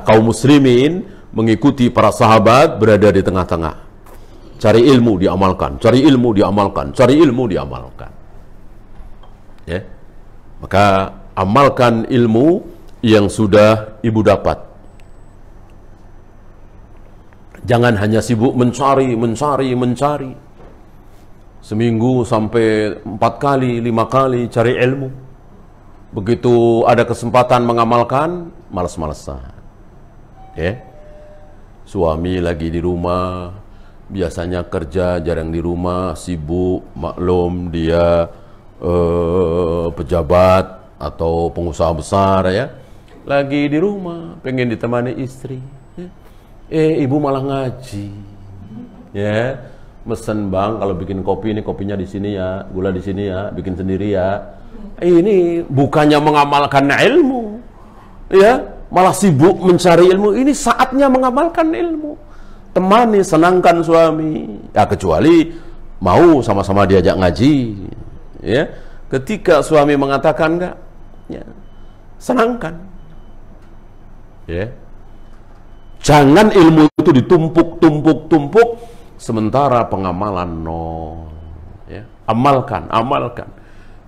Kaum muslimin mengikuti para sahabat, berada di tengah-tengah. Cari ilmu diamalkan, cari ilmu diamalkan, cari ilmu diamalkan. Ya. Maka amalkan ilmu yang sudah ibu dapat. Jangan hanya sibuk mencari. Seminggu sampai 4 kali, 5 kali cari ilmu. Begitu ada kesempatan mengamalkan, malas-malasan. Ya. Suami lagi di rumah, biasanya kerja, jarang di rumah, sibuk, maklum dia pejabat atau pengusaha besar ya. Lagi di rumah, pengen ditemani istri. Ibu malah ngaji. Ya, mesen bang kalau bikin kopi ini kopinya di sini ya, gula di sini ya, bikin sendiri ya. Ini bukannya mengamalkan ilmu. Ya. Malah sibuk mencari ilmu. Ini saatnya mengamalkan ilmu. Temani, senangkan suami. Ya, kecuali mau sama-sama diajak ngaji. Ya, ketika suami mengatakan enggak, ya, senangkan. Ya, jangan ilmu itu ditumpuk, sementara pengamalan nol. Ya, amalkan.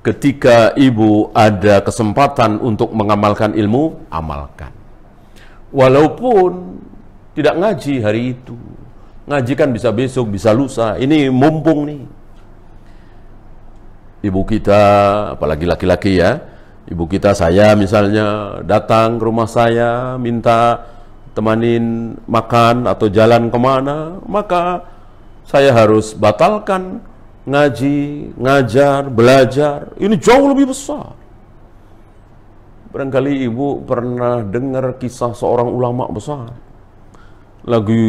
Ketika ibu ada kesempatan untuk mengamalkan ilmu, amalkan. Walaupun tidak ngaji hari itu. Ngaji kan bisa besok, bisa lusa. Ini mumpung nih. Ibu kita, apalagi laki-laki ya, ibu kita, saya misalnya, datang ke rumah saya, minta temanin makan atau jalan kemana, maka saya harus batalkan ngaji, ngajar, belajar. Ini jauh lebih besar. Barangkali ibu pernah dengar kisah seorang ulama besar lagi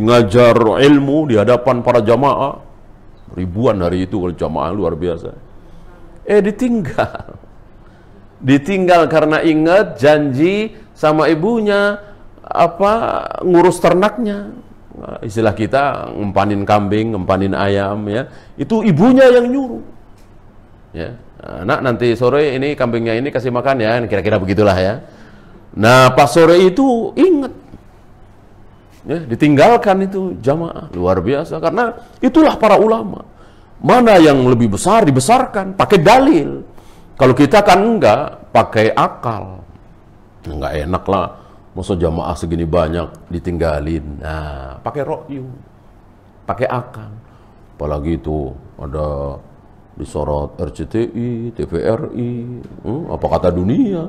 ngajar ilmu di hadapan para jamaah, ribuan hari itu kalau jamaah luar biasa. Ditinggal karena ingat janji sama ibunya ngurus ternaknya. Nah, istilah kita ngempanin kambing, ngempanin ayam, ya. Itu ibunya yang nyuruh. Ya. Nak, nanti sore ini kambingnya ini kasih makan ya, kira-kira begitulah ya. Nah, pas sore itu ingat, ya, ditinggalkan itu jamaah, luar biasa. Karena itulah para ulama. Mana yang lebih besar dibesarkan, pakai dalil. Kalau kita kan enggak, pakai akal. Enggak enak lah, masa jamaah segini banyak ditinggalin. Nah, pakai ra'yu, pakai akal. Apalagi itu ada disorot RCTI, TVRI, apa kata dunia,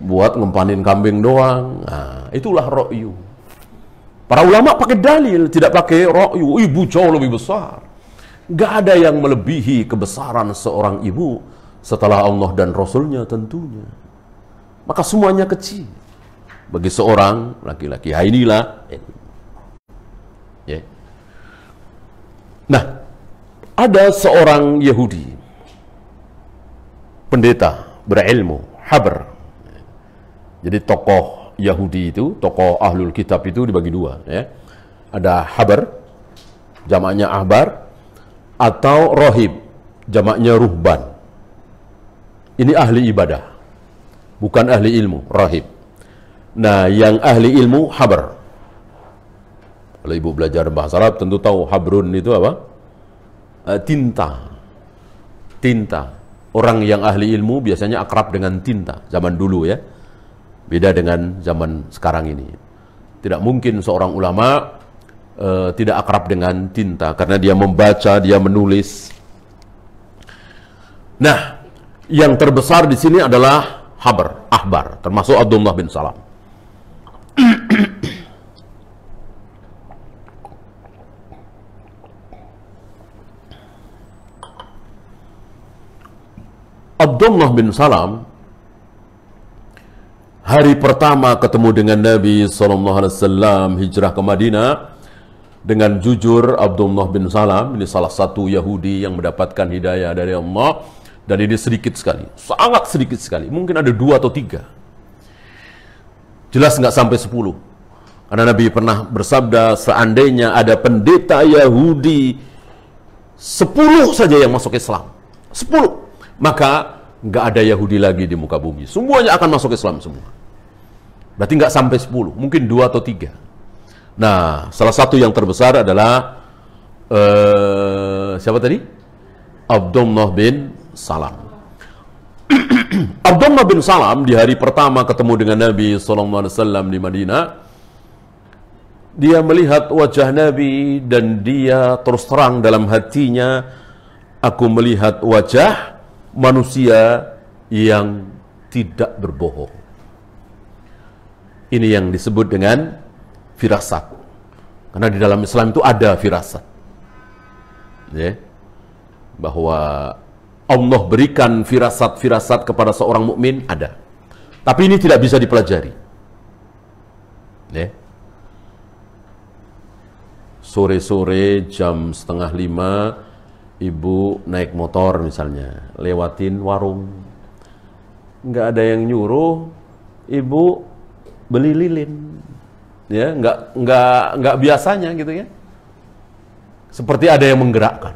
buat ngempanin kambing doang. Nah, itulah ra'yu. Para ulama pakai dalil, tidak pakai ra'yu. Ibu jauh lebih besar. Gak ada yang melebihi kebesaran seorang ibu setelah Allah dan Rasulnya tentunya. Maka semuanya kecil bagi seorang laki-laki. Ya, inilah. Ya. Nah, ada seorang Yahudi, pendeta, berilmu, habr. Jadi tokoh Yahudi itu, tokoh ahlul kitab itu dibagi dua. Ya. Ada habr, jamaknya ahbar, atau rohib, jamaknya ruhban. Ini ahli ibadah, bukan ahli ilmu, rohib. Nah, yang ahli ilmu, habr. Kalau ibu belajar bahasa Arab tentu tahu habrun itu apa? Tinta. Orang yang ahli ilmu biasanya akrab dengan tinta zaman dulu ya. Beda dengan zaman sekarang ini. Tidak mungkin seorang ulama tidak akrab dengan tinta karena dia membaca, dia menulis. Nah, yang terbesar di sini adalah ahbar, termasuk Abdullah bin Salam. Abdullah bin Salam hari pertama ketemu dengan Nabi SAW hijrah ke Madinah dengan jujur. Abdullah bin Salam ini salah satu Yahudi yang mendapatkan hidayah dari Allah, dan ini sedikit sekali, sangat sedikit sekali, mungkin ada 2 atau 3, jelas nggak sampai 10. Karena Nabi pernah bersabda, seandainya ada pendeta Yahudi 10 saja yang masuk Islam, 10, maka nggak ada Yahudi lagi di muka bumi. Semuanya akan masuk Islam semua. Berarti nggak sampai 10, mungkin 2 atau 3. Nah, salah satu yang terbesar adalah siapa tadi? Abdullah bin Salam. Abdullah bin Salam di hari pertama ketemu dengan Nabi SAW di Madinah, dia melihat wajah Nabi dan dia terus terang dalam hatinya, aku melihat wajah manusia yang tidak berbohong. Ini yang disebut dengan firasat. Karena di dalam Islam itu ada firasat. Ya. Bahwa Allah berikan firasat-firasat kepada seorang mukmin ada. Tapi ini tidak bisa dipelajari. Ya. Sore-sore jam 4:30 ibu naik motor misalnya, lewatin warung, nggak ada yang nyuruh, ibu beli lilin, ya nggak biasanya gitu ya, seperti ada yang menggerakkan.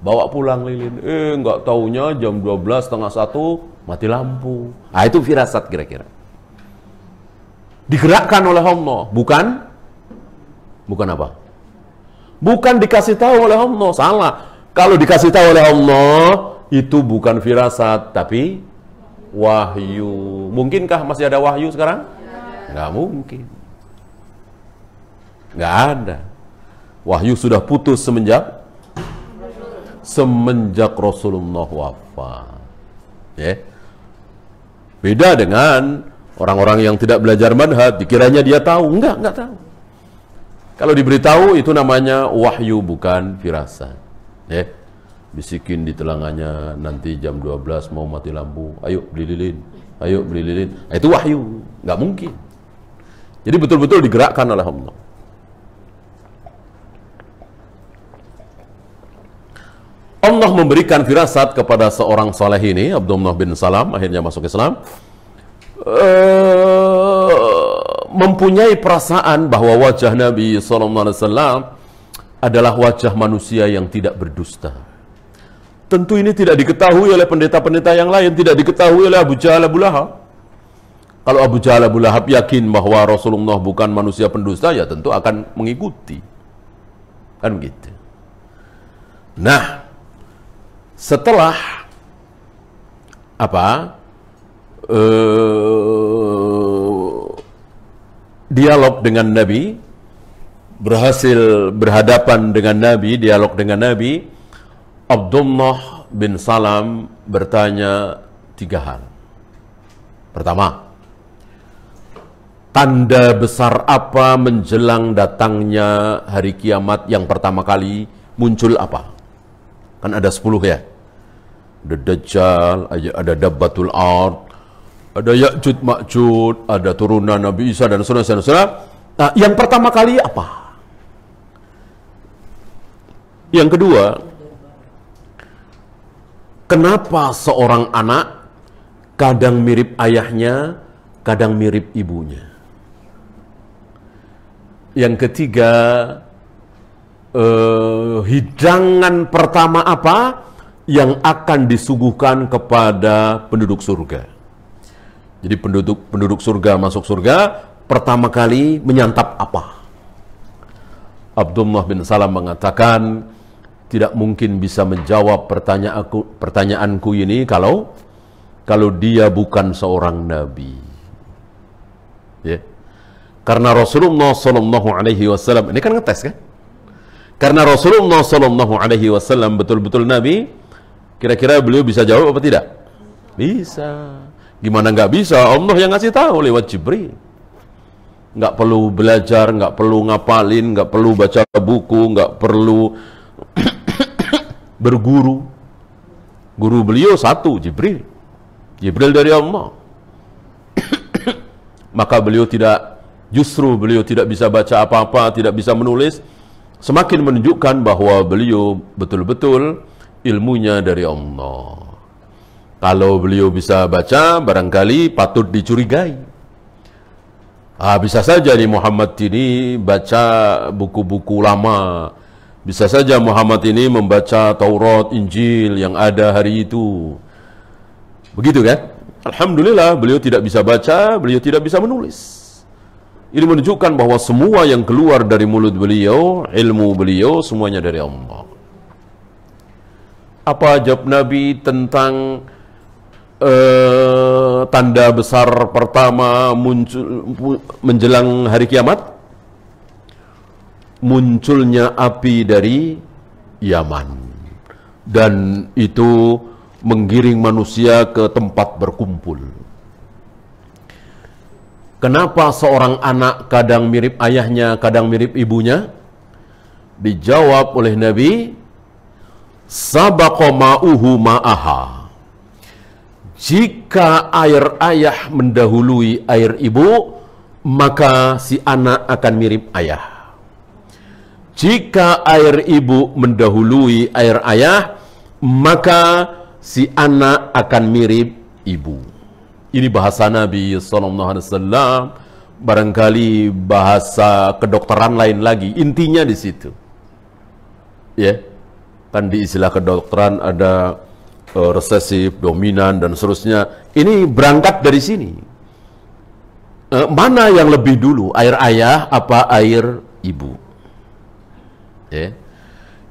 Bawa pulang lilin, nggak taunya jam 12, setengah 1 mati lampu. Itu firasat kira-kira. Digerakkan oleh Allah, bukan apa? Bukan dikasih tahu oleh Allah, salah. Kalau dikasih tahu oleh Allah, itu bukan firasat, tapi wahyu. Mungkinkah masih ada wahyu sekarang? Nggak mungkin. Nggak ada. Wahyu sudah putus semenjak Rasulullah wafat. Ya. Beda dengan orang-orang yang tidak belajar manhaj, dikiranya dia tahu. Enggak tahu. Kalau diberitahu itu namanya wahyu, bukan firasat. Ya. bisikin di telanganya, nanti jam 12 mau mati lampu, ayo beli lilin, ayo beli lilin. Nah, itu wahyu, nggak mungkin. Jadi betul-betul digerakkan oleh Allah. Allah memberikan firasat kepada seorang saleh ini, Abdullah bin Salam, akhirnya masuk Islam, mempunyai perasaan bahwa wajah Nabi SAW adalah wajah manusia yang tidak berdusta. Tentu ini tidak diketahui oleh pendeta-pendeta yang lain, tidak diketahui oleh Abu Jahal, Abu Lahab. Kalau Abu Jahal, Abu Lahab yakin bahwa Rasulullah bukan manusia pendusta, ya tentu akan mengikuti. Kan begitu. Nah, setelah dialog dengan Nabi, berhasil berhadapan dengan Nabi, dialog dengan Nabi, Abdullah bin Salam bertanya 3 hal. Pertama, tanda besar apa menjelang datangnya hari kiamat yang pertama kali muncul apa? Kan ada 10 ya. Ada Dajjal, ada Dabbatul Ard, ada Ya'jud Ma'jud, ada turunan Nabi Isa dan saudara-saudara. Nah, yang pertama kali apa? Yang kedua, kenapa seorang anak kadang mirip ayahnya, kadang mirip ibunya? Yang ketiga, hidangan pertama apa yang akan disuguhkan kepada penduduk surga? Jadi penduduk surga masuk surga, pertama kali menyantap apa? Abdullah bin Salam mengatakan, tidak mungkin bisa menjawab pertanyaanku ini kalau dia bukan seorang nabi. Ya. Karena Rasulullah SAW ini kan ngetes kan? Karena Rasulullah SAW betul-betul nabi, kira-kira beliau bisa jawab apa tidak? Bisa. Gimana nggak bisa? Allah yang ngasih tahu lewat Jibril. Nggak perlu belajar, nggak perlu ngapalin, nggak perlu baca buku, nggak perlu berguru. Guru beliau satu, Jibril. Jibril dari Allah. Maka justru beliau tidak bisa baca apa-apa, tidak bisa menulis, semakin menunjukkan bahwa beliau betul-betul ilmunya dari Allah. Kalau beliau bisa baca, barangkali patut dicurigai. Bisa saja nih Muhammad ini baca buku-buku lama. Bisa saja Muhammad ini membaca Taurat, Injil yang ada hari itu. Begitu kan? Alhamdulillah, beliau tidak bisa baca, beliau tidak bisa menulis. Ini menunjukkan bahwa semua yang keluar dari mulut beliau, ilmu beliau, semuanya dari Allah. Apa jawab Nabi tentang tanda besar pertama muncul menjelang hari kiamat? Munculnya api dari Yaman, dan itu menggiring manusia ke tempat berkumpul. Kenapa seorang anak kadang mirip ayahnya, kadang mirip ibunya? Dijawab oleh Nabi, sabaqa ma'uhu ma'aha. Jika air ayah mendahului air ibu, maka si anak akan mirip ayah. Jika air ibu mendahului air ayah, maka si anak akan mirip ibu. Ini bahasa Nabi SAW, barangkali bahasa kedokteran lain lagi. Intinya di situ. Ya, kan di istilah kedokteran ada resesif, dominan, dan seterusnya. Ini berangkat dari sini. Mana yang lebih dulu, air ayah apa air ibu? Ya.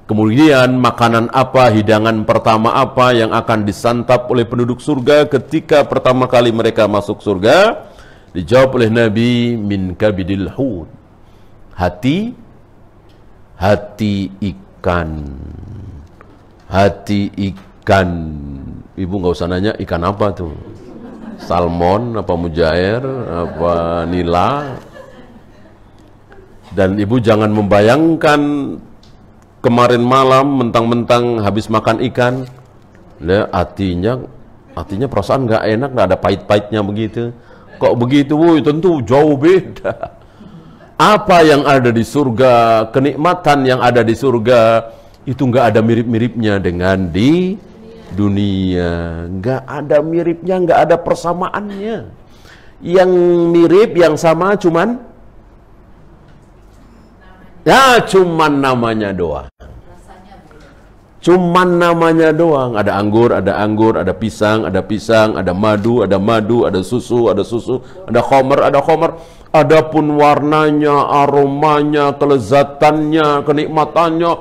Kemudian makanan apa, hidangan pertama apa yang akan disantap oleh penduduk surga ketika pertama kali mereka masuk surga? Dijawab oleh Nabi, min kabidil hud. Hati ikan. Hati ikan. Ibu nggak usah nanya ikan apa tuh. Salmon, apa mujair, apa nila. Dan ibu jangan membayangkan kemarin malam mentang-mentang habis makan ikan, hatinya perasaan nggak enak, nggak ada pahit-pahitnya begitu. Kok begitu? Woi, tentu jauh beda. Apa yang ada di surga, kenikmatan yang ada di surga, itu nggak ada mirip-miripnya dengan di dunia. Nggak ada miripnya, nggak ada persamaannya. Yang mirip, yang sama cuman namanya doang. Cuman namanya doang. Ada anggur, ada pisang, ada madu, ada susu, ada khomer. Adapun warnanya, aromanya, kelezatannya, kenikmatannya,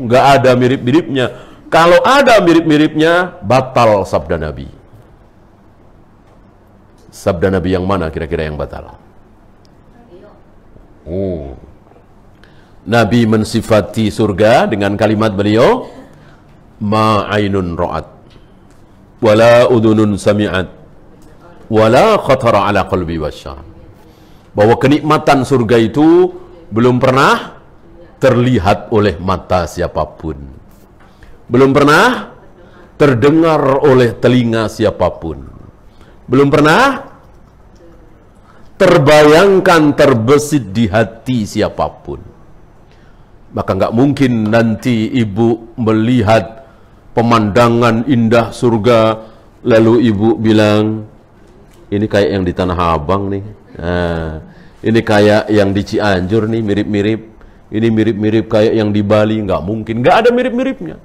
nggak ada mirip-miripnya. Kalau ada mirip-miripnya, batal sabda Nabi. Sabda Nabi yang mana kira-kira yang batal? Nabi mensifati surga dengan kalimat beliau, ma'ainun ra'at, wala udunun sami'at, wala khatara ala qalbi wasyar. Bahwa kenikmatan surga itu belum pernah terlihat oleh mata siapapun, belum pernah terdengar oleh telinga siapapun, belum pernah terbayangkan, terbesit di hati siapapun. Maka nggak mungkin nanti ibu melihat pemandangan indah surga, lalu ibu bilang, ini kayak yang di Tanah Abang nih, ini kayak yang di Cianjur nih, mirip-mirip, ini mirip-mirip kayak yang di Bali. Nggak mungkin, nggak ada mirip-miripnya,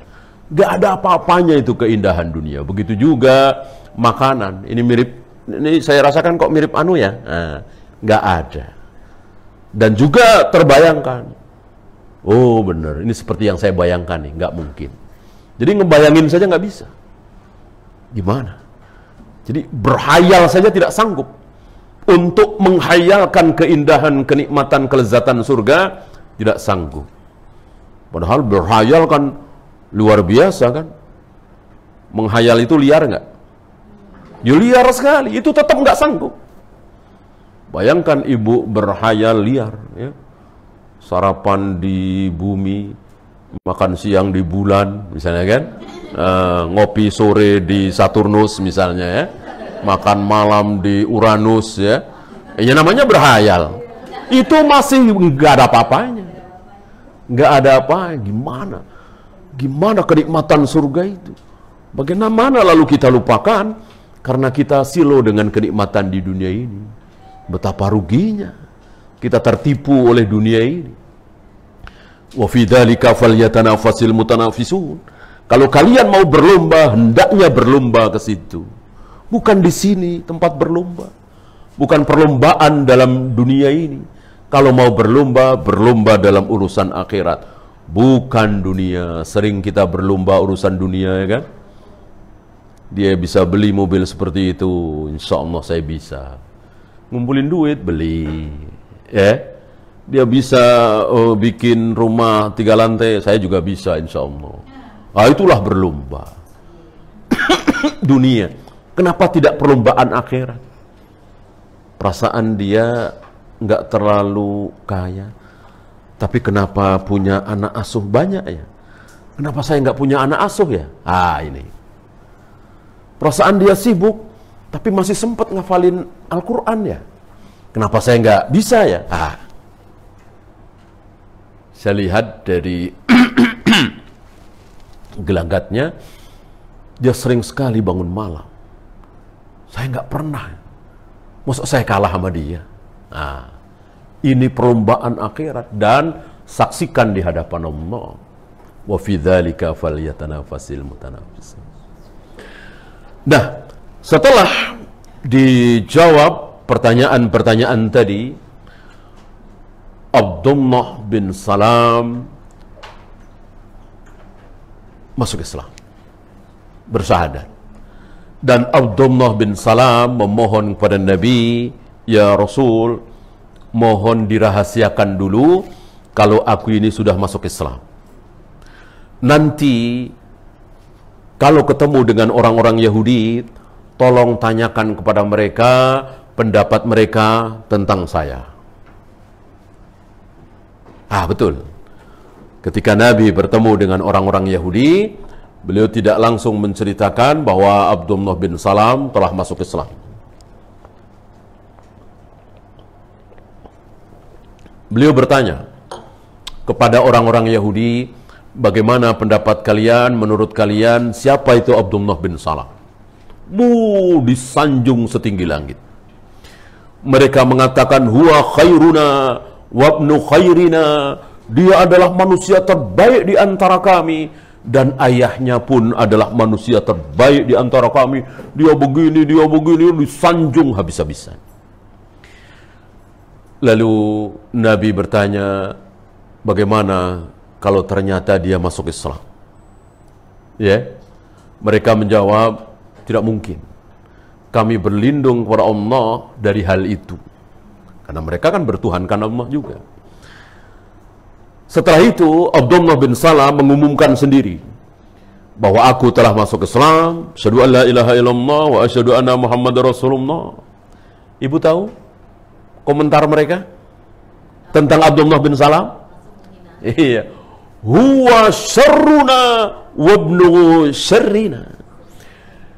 nggak ada apa-apanya itu keindahan dunia. Begitu juga makanan, ini mirip, ini saya rasakan kok mirip anu ya, nggak ada. Dan juga terbayangkan, oh bener, ini seperti yang saya bayangkan nih, nggak mungkin. Jadi ngebayangin saja nggak bisa. Gimana? Jadi berhayal saja tidak sanggup. Untuk menghayalkan keindahan, kenikmatan, kelezatan surga, tidak sanggup. Padahal berhayal kan luar biasa kan. Menghayal itu liar nggak? Ya liar sekali, itu tetap nggak sanggup. Bayangkan ibu berhayal liar, ya. Sarapan di bumi, makan siang di bulan, misalnya kan, ngopi sore di Saturnus misalnya ya, makan malam di Uranus ya, ya namanya berhayal. Itu masih nggak ada apa-apanya, nggak ada apa. Gimana kenikmatan surga itu? Bagaimana lalu kita lupakan karena kita silo dengan kenikmatan di dunia ini? Betapa ruginya kita tertipu oleh dunia ini. Wa fi dzalika falyatanafasil mutanafisun. Kalau kalian mau berlomba, hendaknya berlomba ke situ. Bukan di sini tempat berlomba. Bukan perlombaan dalam dunia ini. Kalau mau berlomba, berlomba dalam urusan akhirat. Bukan dunia. Sering kita berlomba urusan dunia ya kan? Dia bisa beli mobil seperti itu, insya Allah saya bisa. Ngumpulin duit, beli. Dia bisa bikin rumah 3 lantai, saya juga bisa insya Allah. Itulah berlomba. Dunia. Kenapa tidak perlombaan akhirat? Perasaan dia nggak terlalu kaya, tapi kenapa punya anak asuh banyak ya? Kenapa saya nggak punya anak asuh ya? Ini. Perasaan dia sibuk, tapi masih sempat ngafalin Al-Quran ya? Kenapa saya nggak bisa ya? Saya lihat dari gelagatnya, dia sering sekali bangun malam. Saya nggak pernah. Masa saya kalah sama dia? Ini perlombaan akhirat dan saksikan di hadapan Allah. Wa fi dzalika falyatanafasil mutanafisun. Nah, setelah dijawab pertanyaan-pertanyaan tadi, Abdullah bin Salam masuk Islam, bersyahadat. Dan Abdullah bin Salam memohon kepada Nabi, ya Rasul, mohon dirahasiakan dulu kalau aku ini sudah masuk Islam. Nanti kalau ketemu dengan orang-orang Yahudi, tolong tanyakan kepada mereka pendapat mereka tentang saya. Betul. Ketika Nabi bertemu dengan orang-orang Yahudi, beliau tidak langsung menceritakan bahwa Abdullah bin Salam telah masuk Islam. Beliau bertanya kepada orang-orang Yahudi, bagaimana pendapat kalian, menurut kalian, siapa itu Abdullah bin Salam? Disanjung setinggi langit. Mereka mengatakan, huwa khairuna wabnu khairina, dia adalah manusia terbaik di antara kami, dan ayahnya pun adalah manusia terbaik di antara kami. Dia begini, disanjung habis-habisan. Lalu Nabi bertanya, bagaimana kalau ternyata dia masuk Islam? Ya, mereka menjawab, tidak mungkin. Kami berlindung kepada Allah dari hal itu. Karena mereka kan bertuhankan Allah juga. Setelah itu, Abdullah bin Salam mengumumkan sendiri bahwa aku telah masuk Islam, asyhadu an la ilaha illallah wa asyhadu anna Muhammadar Rasulullah. Ibu tahu komentar mereka tentang Abdullah bin Salam? Iya. Huwa syarruna wabnu syarrina.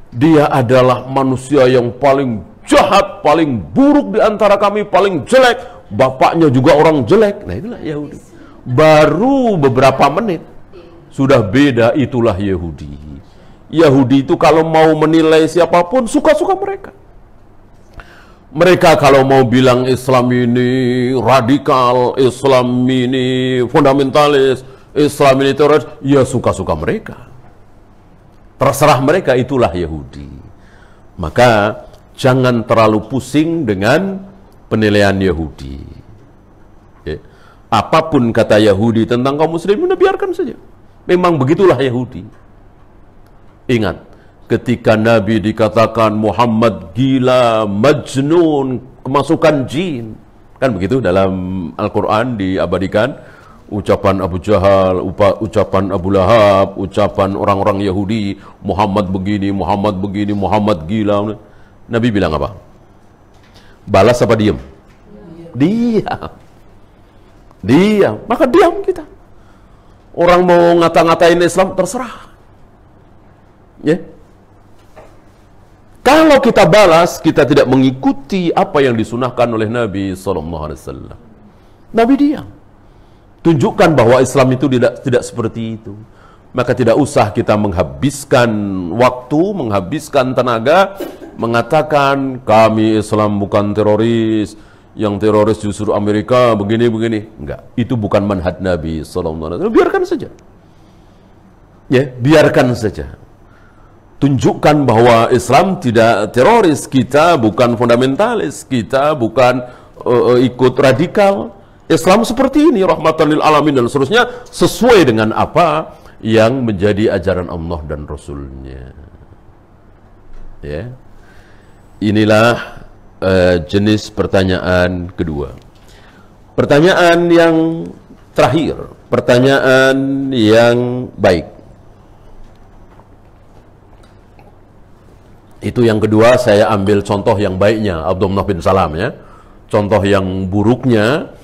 Dia adalah manusia yang paling jahat, paling buruk di antara kami, paling jelek. Bapaknya juga orang jelek. Nah, itulah Yahudi. Baru beberapa menit sudah beda, itulah Yahudi. Yahudi itu kalau mau menilai siapapun suka-suka mereka. Mereka kalau mau bilang Islam ini radikal, Islam ini fundamentalis, Islam ini teroris, ya suka-suka mereka. Terserah mereka, itulah Yahudi. Maka jangan terlalu pusing dengan penilaian Yahudi. Ya. Apapun kata Yahudi tentang kaum muslimin, biarkan saja. Memang begitulah Yahudi. Ingat, ketika Nabi dikatakan Muhammad gila, majnun, kemasukan jin, kan begitu dalam Al-Quran diabadikan ucapan Abu Jahal, ucapan Abu Lahab, ucapan orang-orang Yahudi, Muhammad begini, Muhammad gila. Nabi bilang apa? Balas apa diam? Diam. Maka diam kita. Orang mau ngata-ngatain Islam, terserah. Ya. Kalau kita balas, kita tidak mengikuti apa yang disunahkan oleh Nabi SAW. Nabi diam. Tunjukkan bahwa Islam itu tidak seperti itu. Maka tidak usah kita menghabiskan waktu, menghabiskan tenaga, mengatakan kami Islam bukan teroris, yang teroris justru Amerika, begini-begini. Enggak, itu bukan manhaj Nabi SAW. Biarkan saja. Ya, biarkan saja. Tunjukkan bahwa Islam tidak teroris, kita bukan fundamentalis, kita bukan ikut radikal. Islam seperti ini, rahmatan lil alamin dan seterusnya, sesuai dengan apa yang menjadi ajaran Allah dan Rasulnya. Ya. Inilah jenis pertanyaan kedua. Pertanyaan yang terakhir, pertanyaan yang baik. Itu yang kedua, saya ambil contoh yang baiknya Abdullah bin Salam, ya. Contoh yang buruknya,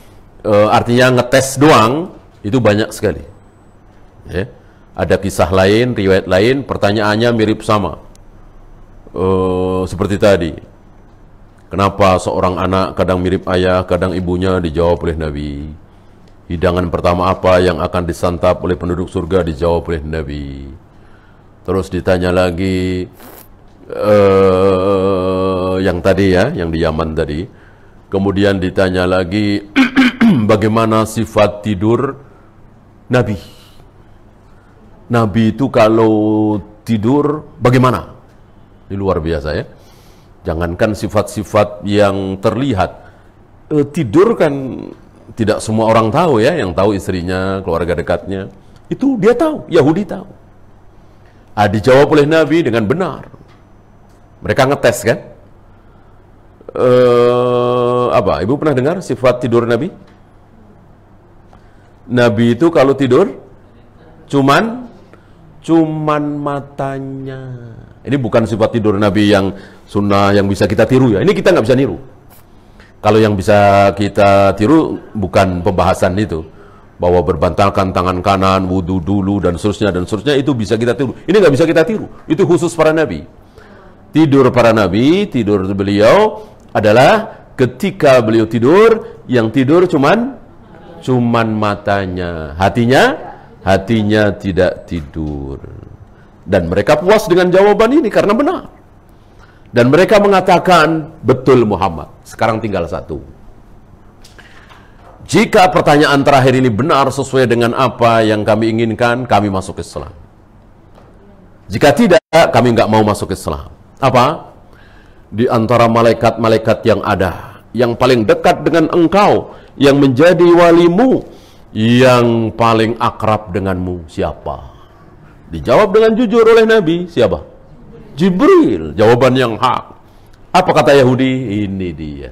artinya ngetes doang, itu banyak sekali. Ya. Ada kisah lain, riwayat lain, pertanyaannya mirip sama. Seperti tadi. Kenapa seorang anak kadang mirip ayah, kadang ibunya, dijawab oleh Nabi. Hidangan pertama apa yang akan disantap oleh penduduk surga, dijawab oleh Nabi. Terus ditanya lagi, yang tadi ya, yang di Yaman tadi. Kemudian ditanya lagi, bagaimana sifat tidur Nabi? Nabi itu kalau tidur bagaimana? Ini luar biasa, ya. Jangankan sifat-sifat yang terlihat, tidur kan tidak semua orang tahu, ya. Yang tahu istrinya, keluarga dekatnya. Itu dia tahu, Yahudi tahu. Dijawab oleh Nabi dengan benar. Mereka ngetes, kan? Apa? Ibu pernah dengar sifat tidur Nabi? Nabi itu kalau tidur cuman matanya. Ini bukan sifat tidur Nabi yang sunnah yang bisa kita tiru, ya. Ini kita nggak bisa niru. Kalau yang bisa kita tiru bukan pembahasan itu. bahwa berbantalkan tangan kanan, wudhu dulu dan seterusnya itu bisa kita tiru. Ini nggak bisa kita tiru. Itu khusus para nabi. Tidur para nabi, tidur beliau adalah ketika beliau tidur, yang tidur cuman matanya, hatinya tidak tidur. Dan mereka puas dengan jawaban ini karena benar. Dan mereka mengatakan betul Muhammad. Sekarang tinggal satu. Jika pertanyaan terakhir ini benar sesuai dengan apa yang kami inginkan, kami masuk Islam. Jika tidak, kami nggak mau masuk Islam. Apa? Di antara malaikat-malaikat yang ada, yang paling dekat dengan engkau, yang menjadi walimu, yang paling akrab denganmu, siapa? Dijawab dengan jujur oleh Nabi, siapa? Jibril. Jawaban yang hak. Apa kata Yahudi? Ini dia.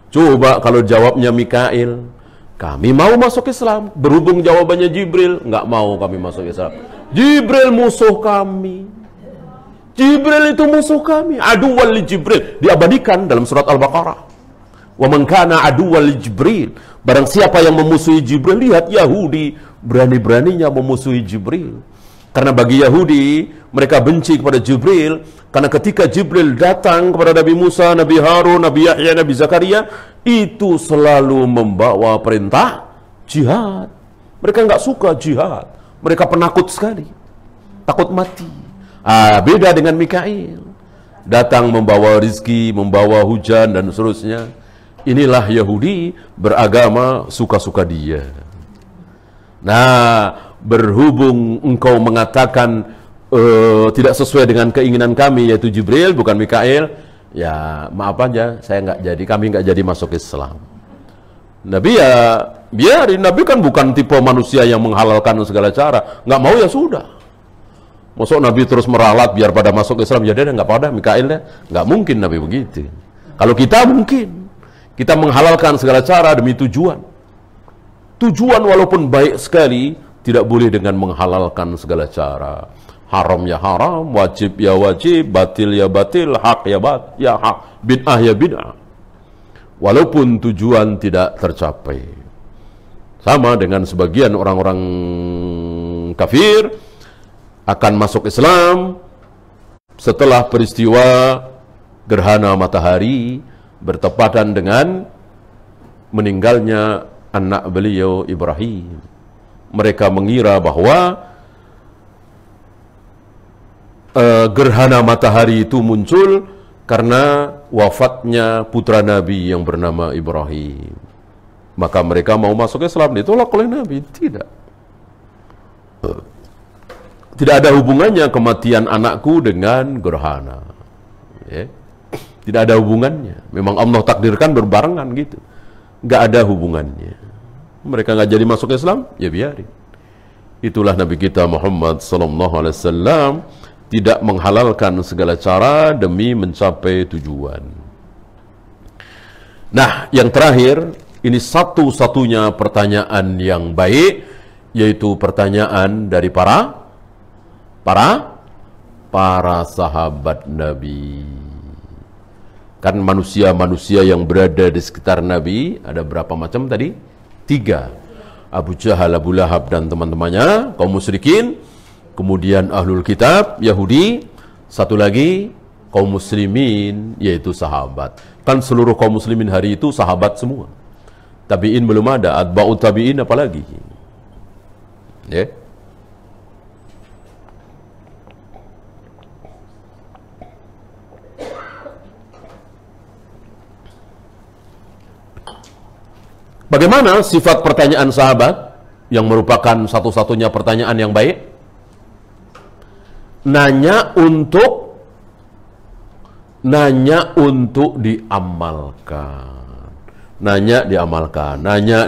Coba kalau jawabnya Mikail, kami mau masuk Islam. Berhubung jawabannya Jibril, nggak mau kami masuk Islam. Jibril musuh kami. Jibril itu musuh kami. Aduwal li Jibril. Diabadikan dalam surat Al-Baqarah. Wa man kana aduwal li Jibril. Barang siapa yang memusuhi Jibril, lihat Yahudi berani-beraninya memusuhi Jibril. Karena bagi Yahudi, mereka benci kepada Jibril, karena ketika Jibril datang kepada Nabi Musa, Nabi Harun, Nabi Yahya, Nabi Zakaria, itu selalu membawa perintah jihad. Mereka nggak suka jihad. Mereka penakut sekali. Takut mati. Beda dengan Mikail. Datang membawa rizki, membawa hujan, dan seterusnya. Inilah Yahudi beragama suka-suka dia. Nah, berhubung engkau mengatakan tidak sesuai dengan keinginan kami, yaitu Jibril bukan Mikail, ya maaf aja, kami nggak jadi masuk Islam. Nabi ya biarin, Nabi kan bukan tipe manusia yang menghalalkan segala cara. Nggak mau ya sudah. Masuk Nabi terus meralat biar pada masuk Islam, ya dia nggak pada Mikail deh. Nggak mungkin Nabi begitu. Kalau kita mungkin, kita menghalalkan segala cara demi tujuan. Tujuan walaupun baik sekali, tidak boleh dengan menghalalkan segala cara. Haram ya haram, wajib ya wajib, batil ya batil, hak ya hak, bid'ah ya bid'ah. Walaupun tujuan tidak tercapai. Sama dengan sebagian orang-orang kafir akan masuk Islam setelah peristiwa gerhana matahari bertepatan dengan meninggalnya anak beliau Ibrahim. Mereka mengira bahwa gerhana matahari itu muncul karena wafatnya putra Nabi yang bernama Ibrahim. Maka mereka mau masuk Islam, ditolak oleh Nabi. Tidak. Tidak ada hubungannya kematian anakku dengan gerhana. Ya. Tidak ada hubungannya. Memang Allah takdirkan berbarengan gitu. Nggak ada hubungannya. Mereka nggak jadi masuk Islam, ya biarin. Itulah Nabi kita Muhammad SAW tidak menghalalkan segala cara demi mencapai tujuan. Nah, yang terakhir, ini satu-satunya pertanyaan yang baik, yaitu pertanyaan dari para sahabat Nabi. Kan manusia-manusia yang berada di sekitar Nabi, ada berapa macam tadi? 3. Abu Jahal, Abu Lahab dan teman-temannya, kaum musyrikin. Kemudian ahlul kitab, Yahudi. Satu lagi, kaum muslimin, yaitu sahabat. Kan seluruh kaum muslimin hari itu sahabat semua. Tabi'in belum ada, atba'ut tabi'in apalagi. Ya. Bagaimana sifat pertanyaan sahabat yang merupakan satu-satunya pertanyaan yang baik? Nanya untuk diamalkan. Nanya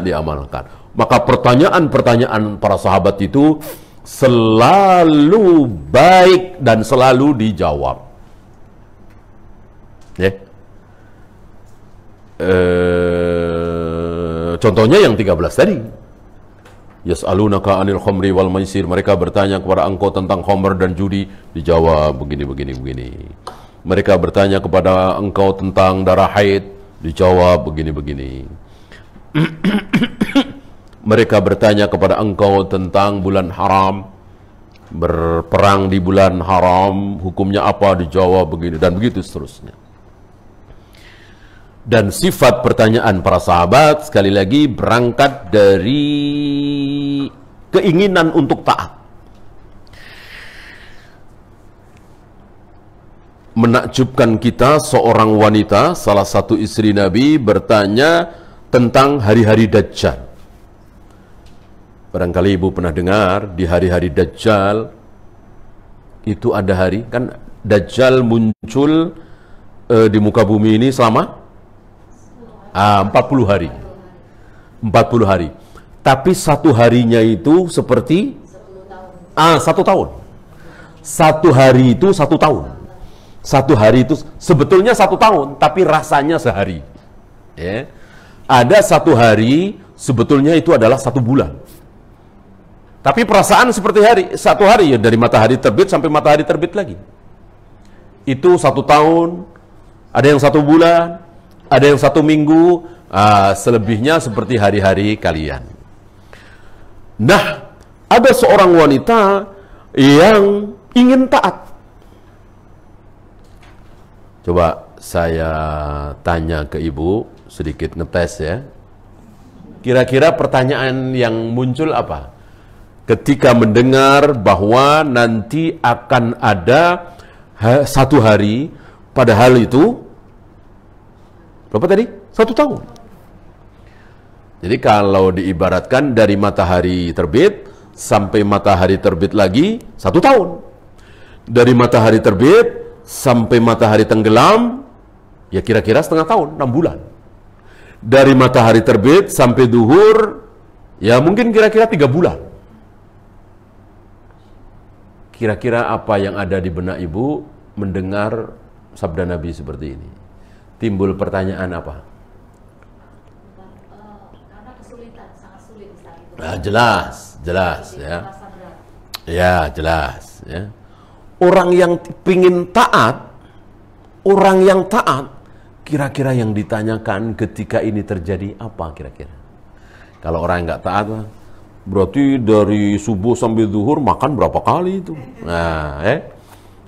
diamalkan. Maka pertanyaan-pertanyaan para sahabat itu selalu baik dan selalu dijawab. Ya. Contohnya yang 13 tadi. Yas'alunaka 'anil khamri wal maisir. Mereka bertanya kepada engkau tentang khamr dan judi, dijawab begini. Mereka bertanya kepada engkau tentang darah haid, dijawab begini. mereka bertanya kepada engkau tentang bulan haram, berperang di bulan haram, hukumnya apa? Dijawab begini dan begitu seterusnya. Dan sifat pertanyaan para sahabat sekali lagi berangkat dari keinginan untuk taat. Menakjubkan kita seorang wanita, salah satu istri Nabi, bertanya tentang hari-hari Dajjal. Barangkali ibu pernah dengar di hari-hari Dajjal itu ada hari, kan Dajjal muncul di muka bumi ini selama 40 hari. 40 hari. Tapi satu harinya itu seperti 1 tahun. Satu hari itu 1 tahun. Satu hari itu sebetulnya 1 tahun, tapi rasanya sehari. Ya. Ada satu hari, sebetulnya itu adalah 1 bulan. Tapi perasaan seperti satu hari ya, dari matahari terbit sampai matahari terbit lagi. Itu 1 tahun, ada yang 1 bulan, ada yang 1 minggu, selebihnya seperti hari-hari kalian. Nah, ada seorang wanita yang ingin taat. Coba saya tanya ke ibu, sedikit ngetes ya. Kira-kira pertanyaan yang muncul apa? Ketika mendengar bahwa nanti akan ada 1 hari, padahal itu berapa tadi? 1 tahun. Jadi kalau diibaratkan dari matahari terbit sampai matahari terbit lagi 1 tahun. Dari matahari terbit sampai matahari tenggelam, ya kira-kira setengah tahun, 6 bulan. Dari matahari terbit sampai duhur, ya mungkin kira-kira 3 bulan. Kira-kira apa yang ada di benak ibu mendengar sabda Nabi seperti ini? Timbul pertanyaan apa? Karena kesulitan, sangat sulit saat itu. Nah, jelas ya. Ya, jelas ya. Orang yang pingin taat, kira-kira yang ditanyakan ketika ini terjadi apa kira-kira? Kalau orang yang nggak taat, berarti dari subuh sampai zuhur makan berapa kali itu? Nah,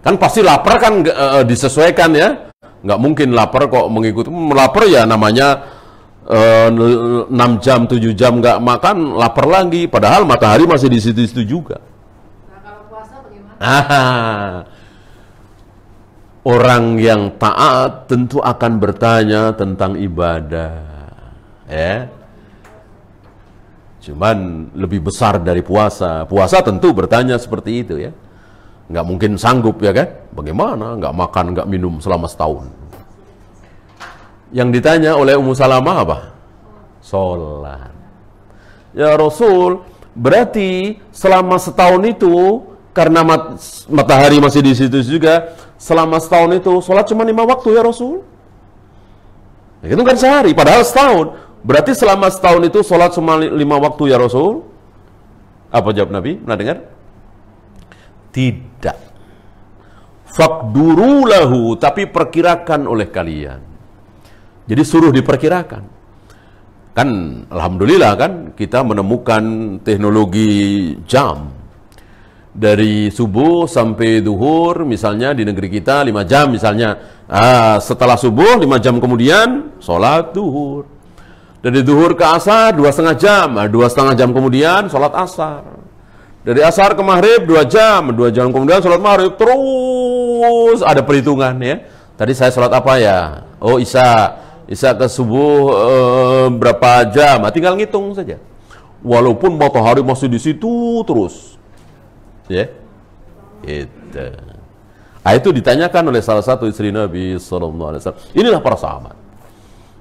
kan pasti lapar kan, disesuaikan ya. Nggak mungkin lapar kok mengikuti. Lapar ya namanya 6 jam, 7 jam nggak makan, lapar lagi. Padahal matahari masih di situ-situ juga. Orang yang taat tentu akan bertanya tentang ibadah, ya. Cuman lebih besar dari puasa. Puasa tentu bertanya seperti itu ya. Nggak mungkin sanggup ya kan? Bagaimana? Nggak makan, nggak minum selama setahun. Yang ditanya oleh Ummu Salamah apa? Sholat. Ya Rasul, berarti selama setahun itu karena matahari masih di situ juga, selama setahun itu sholat cuma 5 waktu ya Rasul. Ya, itu kan sehari, padahal setahun. Berarti selama setahun itu sholat cuma 5 waktu ya Rasul. Apa jawab Nabi? Pernah dengar? Tidak. Faqduru lahu, tapi perkirakan oleh kalian. Jadi suruh diperkirakan. Kan alhamdulillah kan kita menemukan teknologi jam. Dari subuh sampai duhur, misalnya di negeri kita 5 jam misalnya. Setelah subuh 5 jam kemudian sholat duhur. Dari duhur ke asar 2,5 jam. 2,5 jam kemudian sholat asar. Dari asar ke maghrib 2 jam. 2 jam kemudian sholat maghrib. Terus ada perhitungan ya. Tadi saya sholat apa ya? Oh isya. Isya ke subuh berapa jam? Tinggal ngitung saja. Walaupun matahari masih di situ terus. Ya, itu ditanyakan oleh salah satu istri Nabi SAW. Inilah para sahabat.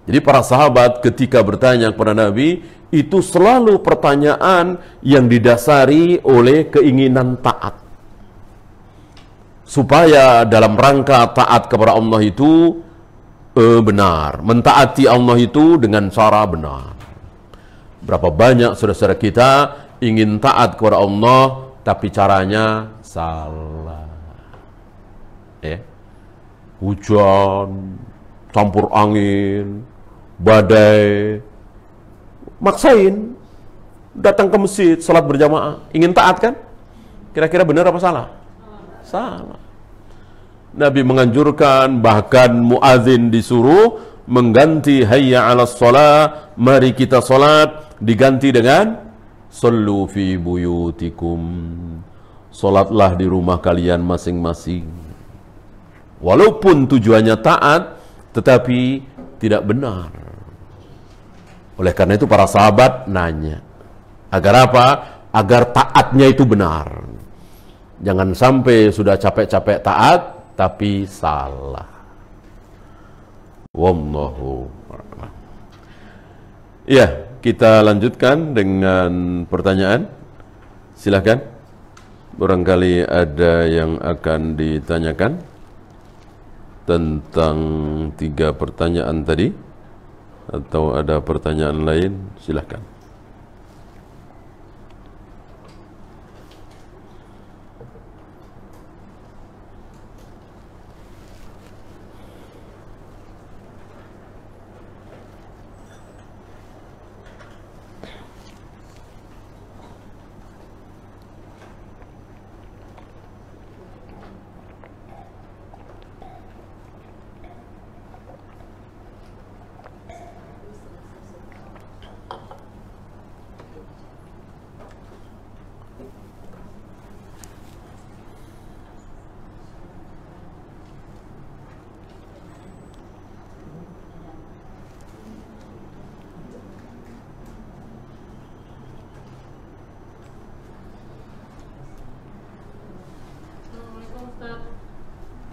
Jadi para sahabat ketika bertanya kepada Nabi, itu selalu pertanyaan yang didasari oleh keinginan taat. Supaya dalam rangka taat kepada Allah itu benar. Mentaati Allah itu dengan cara benar. Berapa banyak saudara-saudara kita ingin taat kepada Allah, tapi caranya salah. Ya. Hujan, campur angin, badai, maksain. datang ke masjid, sholat berjamaah, ingin taat kan? Kira-kira benar apa salah? Salah. Nabi menganjurkan, bahkan muadzin disuruh mengganti hayya 'alas shalah, mari kita sholat, diganti dengan sallu fi buyutikum, sholatlah di rumah kalian masing-masing. Walaupun tujuannya taat, tetapi tidak benar. Oleh karena itu para sahabat nanya, agar apa? Agar taatnya itu benar. Jangan sampai sudah capek-capek taat tapi salah. Wallahu a'lam. Ya, kita lanjutkan dengan pertanyaan. Silahkan. Barangkali ada yang akan ditanyakan tentang 3 pertanyaan tadi, atau ada pertanyaan lain, silahkan.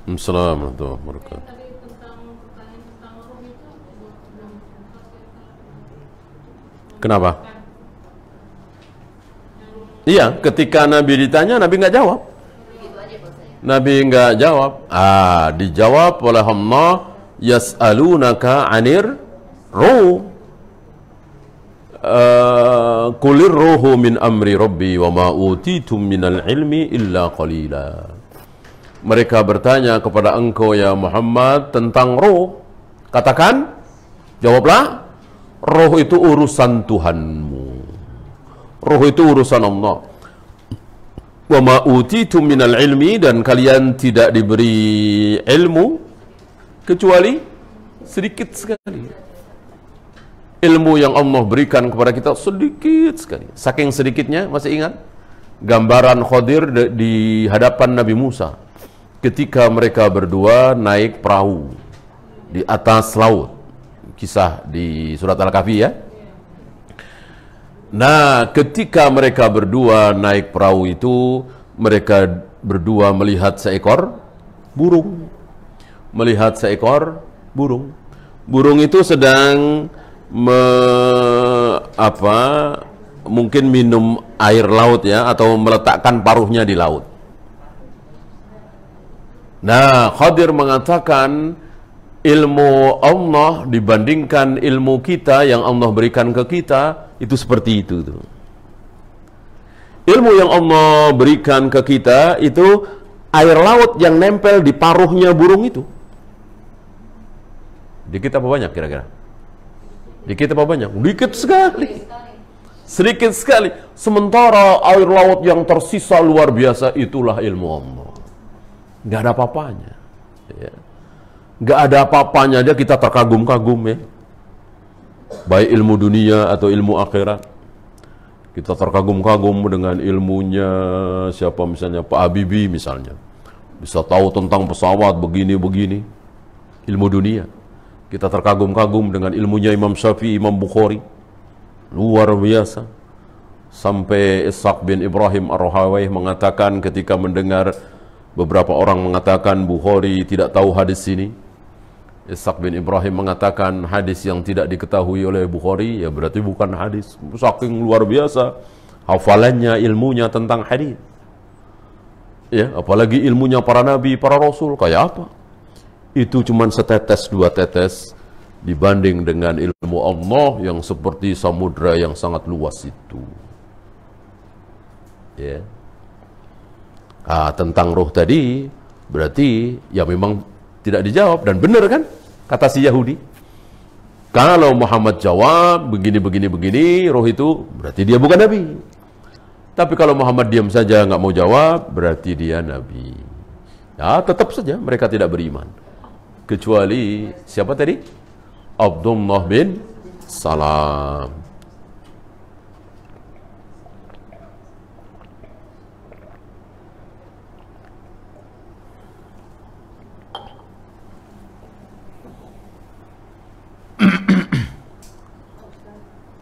Assalamualaikum warahmatullahi wabarakatuh. Tadi tentang pertanyaan tentang roh itu belum sempat Kenapa? Iya, ketika Nabi ditanya, Nabi nggak jawab. begitu aja Pak saya. Nabi nggak jawab. Dijawab oleh Allah, yas'alunaka 'anir ruh. Qulir ruhu min amri rabbi wa ma utitum minal ilmi illa qalila. Mereka bertanya kepada engkau ya Muhammad tentang roh. Katakan, jawablah, roh itu urusan Tuhanmu. Roh itu urusan Allah. Wa ma utitum minal ilmi, dan kalian tidak diberi ilmu kecuali sedikit sekali. Ilmu yang Allah berikan kepada kita sedikit sekali. Saking sedikitnya, masih ingat gambaran Khadir di hadapan Nabi Musa ketika mereka berdua naik perahu di atas laut. Kisah di surat Al-Kahfi ya. Nah, ketika mereka berdua naik perahu itu, mereka berdua melihat seekor burung. Melihat seekor burung. Burung itu sedang mungkin minum air laut ya, atau meletakkan paruhnya di laut. Nah, Khadir mengatakan ilmu Allah dibandingkan ilmu kita yang Allah berikan ke kita, itu seperti itu tuh. Ilmu yang Allah berikan ke kita itu air laut yang nempel di paruhnya burung itu. Dikit apa banyak kira-kira? Dikit apa banyak? Dikit sekali. Sedikit sekali. Sementara air laut yang tersisa luar biasa, itulah ilmu Allah. Nggak ada apa-apanya. Ya. Nggak ada apa-apanya aja kita terkagum-kagum ya. Baik ilmu dunia atau ilmu akhirat. Kita terkagum-kagum dengan ilmunya siapa, misalnya Pak Habibie misalnya. Bisa tahu tentang pesawat begini-begini. Ilmu dunia. Kita terkagum-kagum dengan ilmunya Imam Syafi'i, Imam Bukhari. Luar biasa. Sampai Ishaq bin Ibrahim Ar-Rahawayh mengatakan ketika mendengar beberapa orang mengatakan Bukhari tidak tahu hadis ini, Ishaq bin Ibrahim mengatakan hadis yang tidak diketahui oleh Bukhari ya berarti bukan hadis. Saking luar biasa hafalannya, ilmunya tentang hadis. Ya, apalagi ilmunya para nabi, para rasul kayak apa? Itu cuma setetes dua tetes dibanding dengan ilmu Allah yang seperti samudra yang sangat luas itu. Ya. Tentang roh tadi berarti ya memang tidak dijawab, dan benar kan kata si Yahudi, Kalau Muhammad jawab begini, roh itu berarti dia bukan Nabi. Tapi kalau Muhammad diam saja nggak mau jawab, berarti dia Nabi. Ya, tetap saja mereka tidak beriman. Kecuali siapa tadi? Abdullah bin Salam.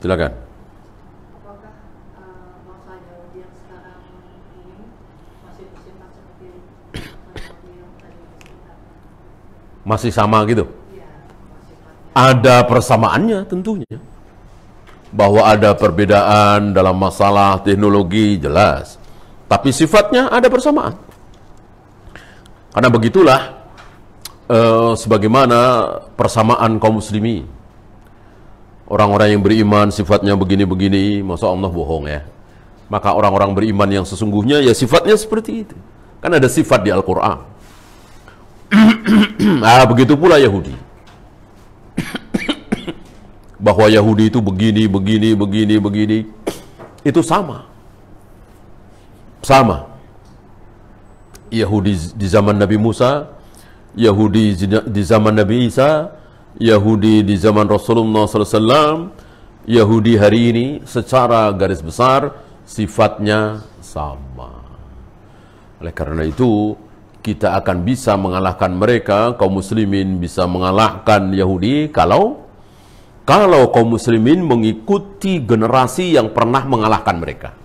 Silakan. Apakah bangsa Yahudi yang sekarang ini masih bersifat seperti bangsa Yahudi yang tadi disebutkan? Masih sama gitu? Iya, sifatnya. Ada persamaannya tentunya. Bahwa ada perbedaan dalam masalah teknologi jelas. Tapi sifatnya ada persamaan. Karena begitulah sebagaimana persamaan kaum muslimin. Orang-orang yang beriman sifatnya begini-begini, masa Allah bohong ya. Maka orang-orang beriman yang sesungguhnya ya sifatnya seperti itu. Kan ada sifat di Al-Quran. Nah, begitu pula Yahudi. Bahwa Yahudi itu begini. Itu sama. Sama. Yahudi di zaman Nabi Musa, Yahudi di zaman Nabi Isa, Yahudi di zaman Rasulullah SAW, Yahudi hari ini secara garis besar sifatnya sama. Oleh karena itu, kita akan bisa mengalahkan mereka, kaum muslimin bisa mengalahkan Yahudi kalau kaum muslimin mengikuti generasi yang pernah mengalahkan mereka.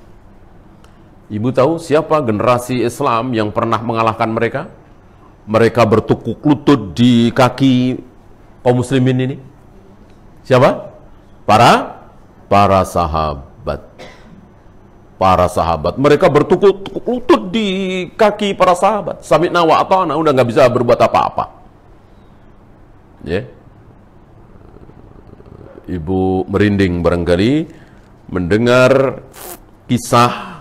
Ibu tahu siapa generasi Islam yang pernah mengalahkan mereka? Mereka bertukuk lutut di kaki kaum muslimin ini. Siapa? Para sahabat. Para sahabat. Mereka bertukuk lutut di kaki para sahabat. Sami'na wa ata'na, udah nggak bisa berbuat apa-apa. Ya. Ibu merinding barangkali mendengar kisah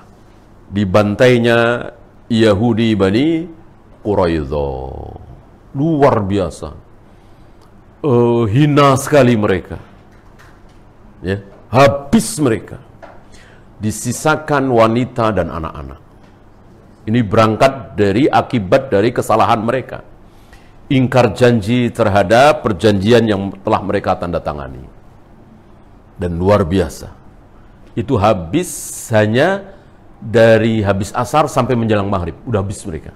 dibantainya Yahudi Bani Quraidah. Luar biasa. Hina sekali mereka. Ya, habis mereka. Disisakan wanita dan anak-anak. Ini berangkat dari akibat dari kesalahan mereka. Ingkar janji terhadap perjanjian yang telah mereka tanda tangani. Dan luar biasa. Itu habis hanya dari habis asar sampai menjelang maghrib. Udah habis mereka.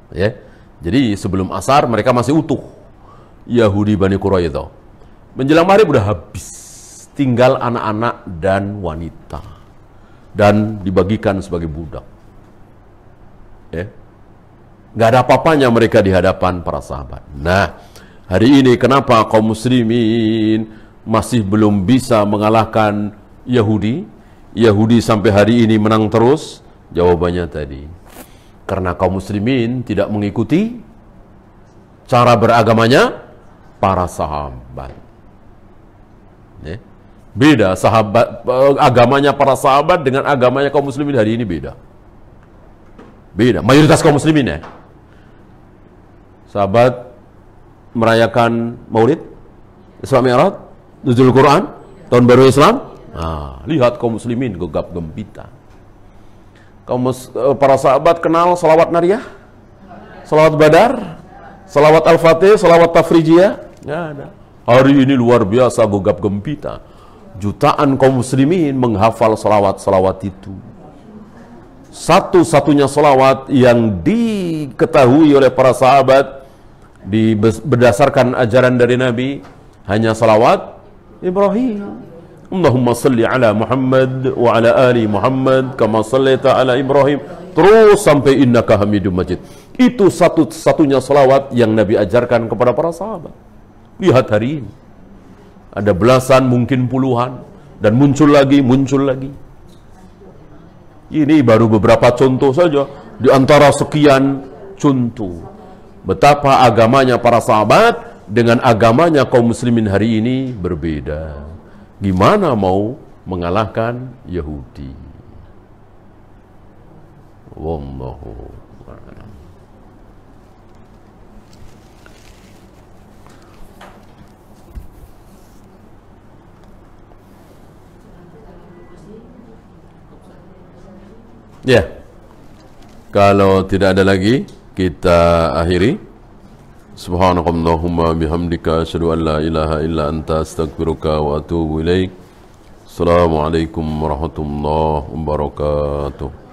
Ya. Jadi sebelum asar mereka masih utuh. Yahudi Bani Quraidah. Menjelang maghrib udah habis. Tinggal anak-anak dan wanita. Dan dibagikan sebagai budak. Ya. Nggak ada apa-apanya mereka di hadapan para sahabat. Nah, hari ini kenapa kaum muslimin masih belum bisa mengalahkan Yahudi? Yahudi sampai hari ini menang terus? Jawabannya tadi. Karena kaum muslimin tidak mengikuti cara beragamanya para sahabat. Ya. Beda agamanya para sahabat dengan agamanya kaum muslimin hari ini beda. Beda. Mayoritas kaum muslimin ya. Sahabat merayakan Maulid, Isra Mi'raj, Nuzul Quran, tahun baru Islam. Nah, lihat kaum muslimin gegap gempita. Para sahabat kenal salawat nariyah, salawat badar, salawat al-fatih, salawat tafrijiyah. Nggak ada. Hari ini luar biasa gegap gempita. Jutaan kaum muslimin menghafal salawat-salawat itu. Satu-satunya salawat yang diketahui oleh para sahabat berdasarkan ajaran dari Nabi hanya salawat Ibrahim. Allahumma salli ala Muhammad wa ala ali Muhammad kama sallaita ala Ibrahim, terus sampai innaka Hamidum Majid. Itu satu-satunya salawat yang Nabi ajarkan kepada para sahabat. Lihat hari ini ada belasan, mungkin puluhan, dan muncul lagi. Ini baru beberapa contoh saja di antara sekian contoh betapa agamanya para sahabat dengan agamanya kaum muslimin hari ini berbeda. Gimana mau mengalahkan Yahudi? Wallahu a'lam. Ya, kalau tidak ada lagi, kita akhiri. Subhanakallahumma bihamdika asyhadu an la ilaha illa anta astaghfiruka wa atubu ilaik. Assalamualaikum warahmatullahi wabarakatuh.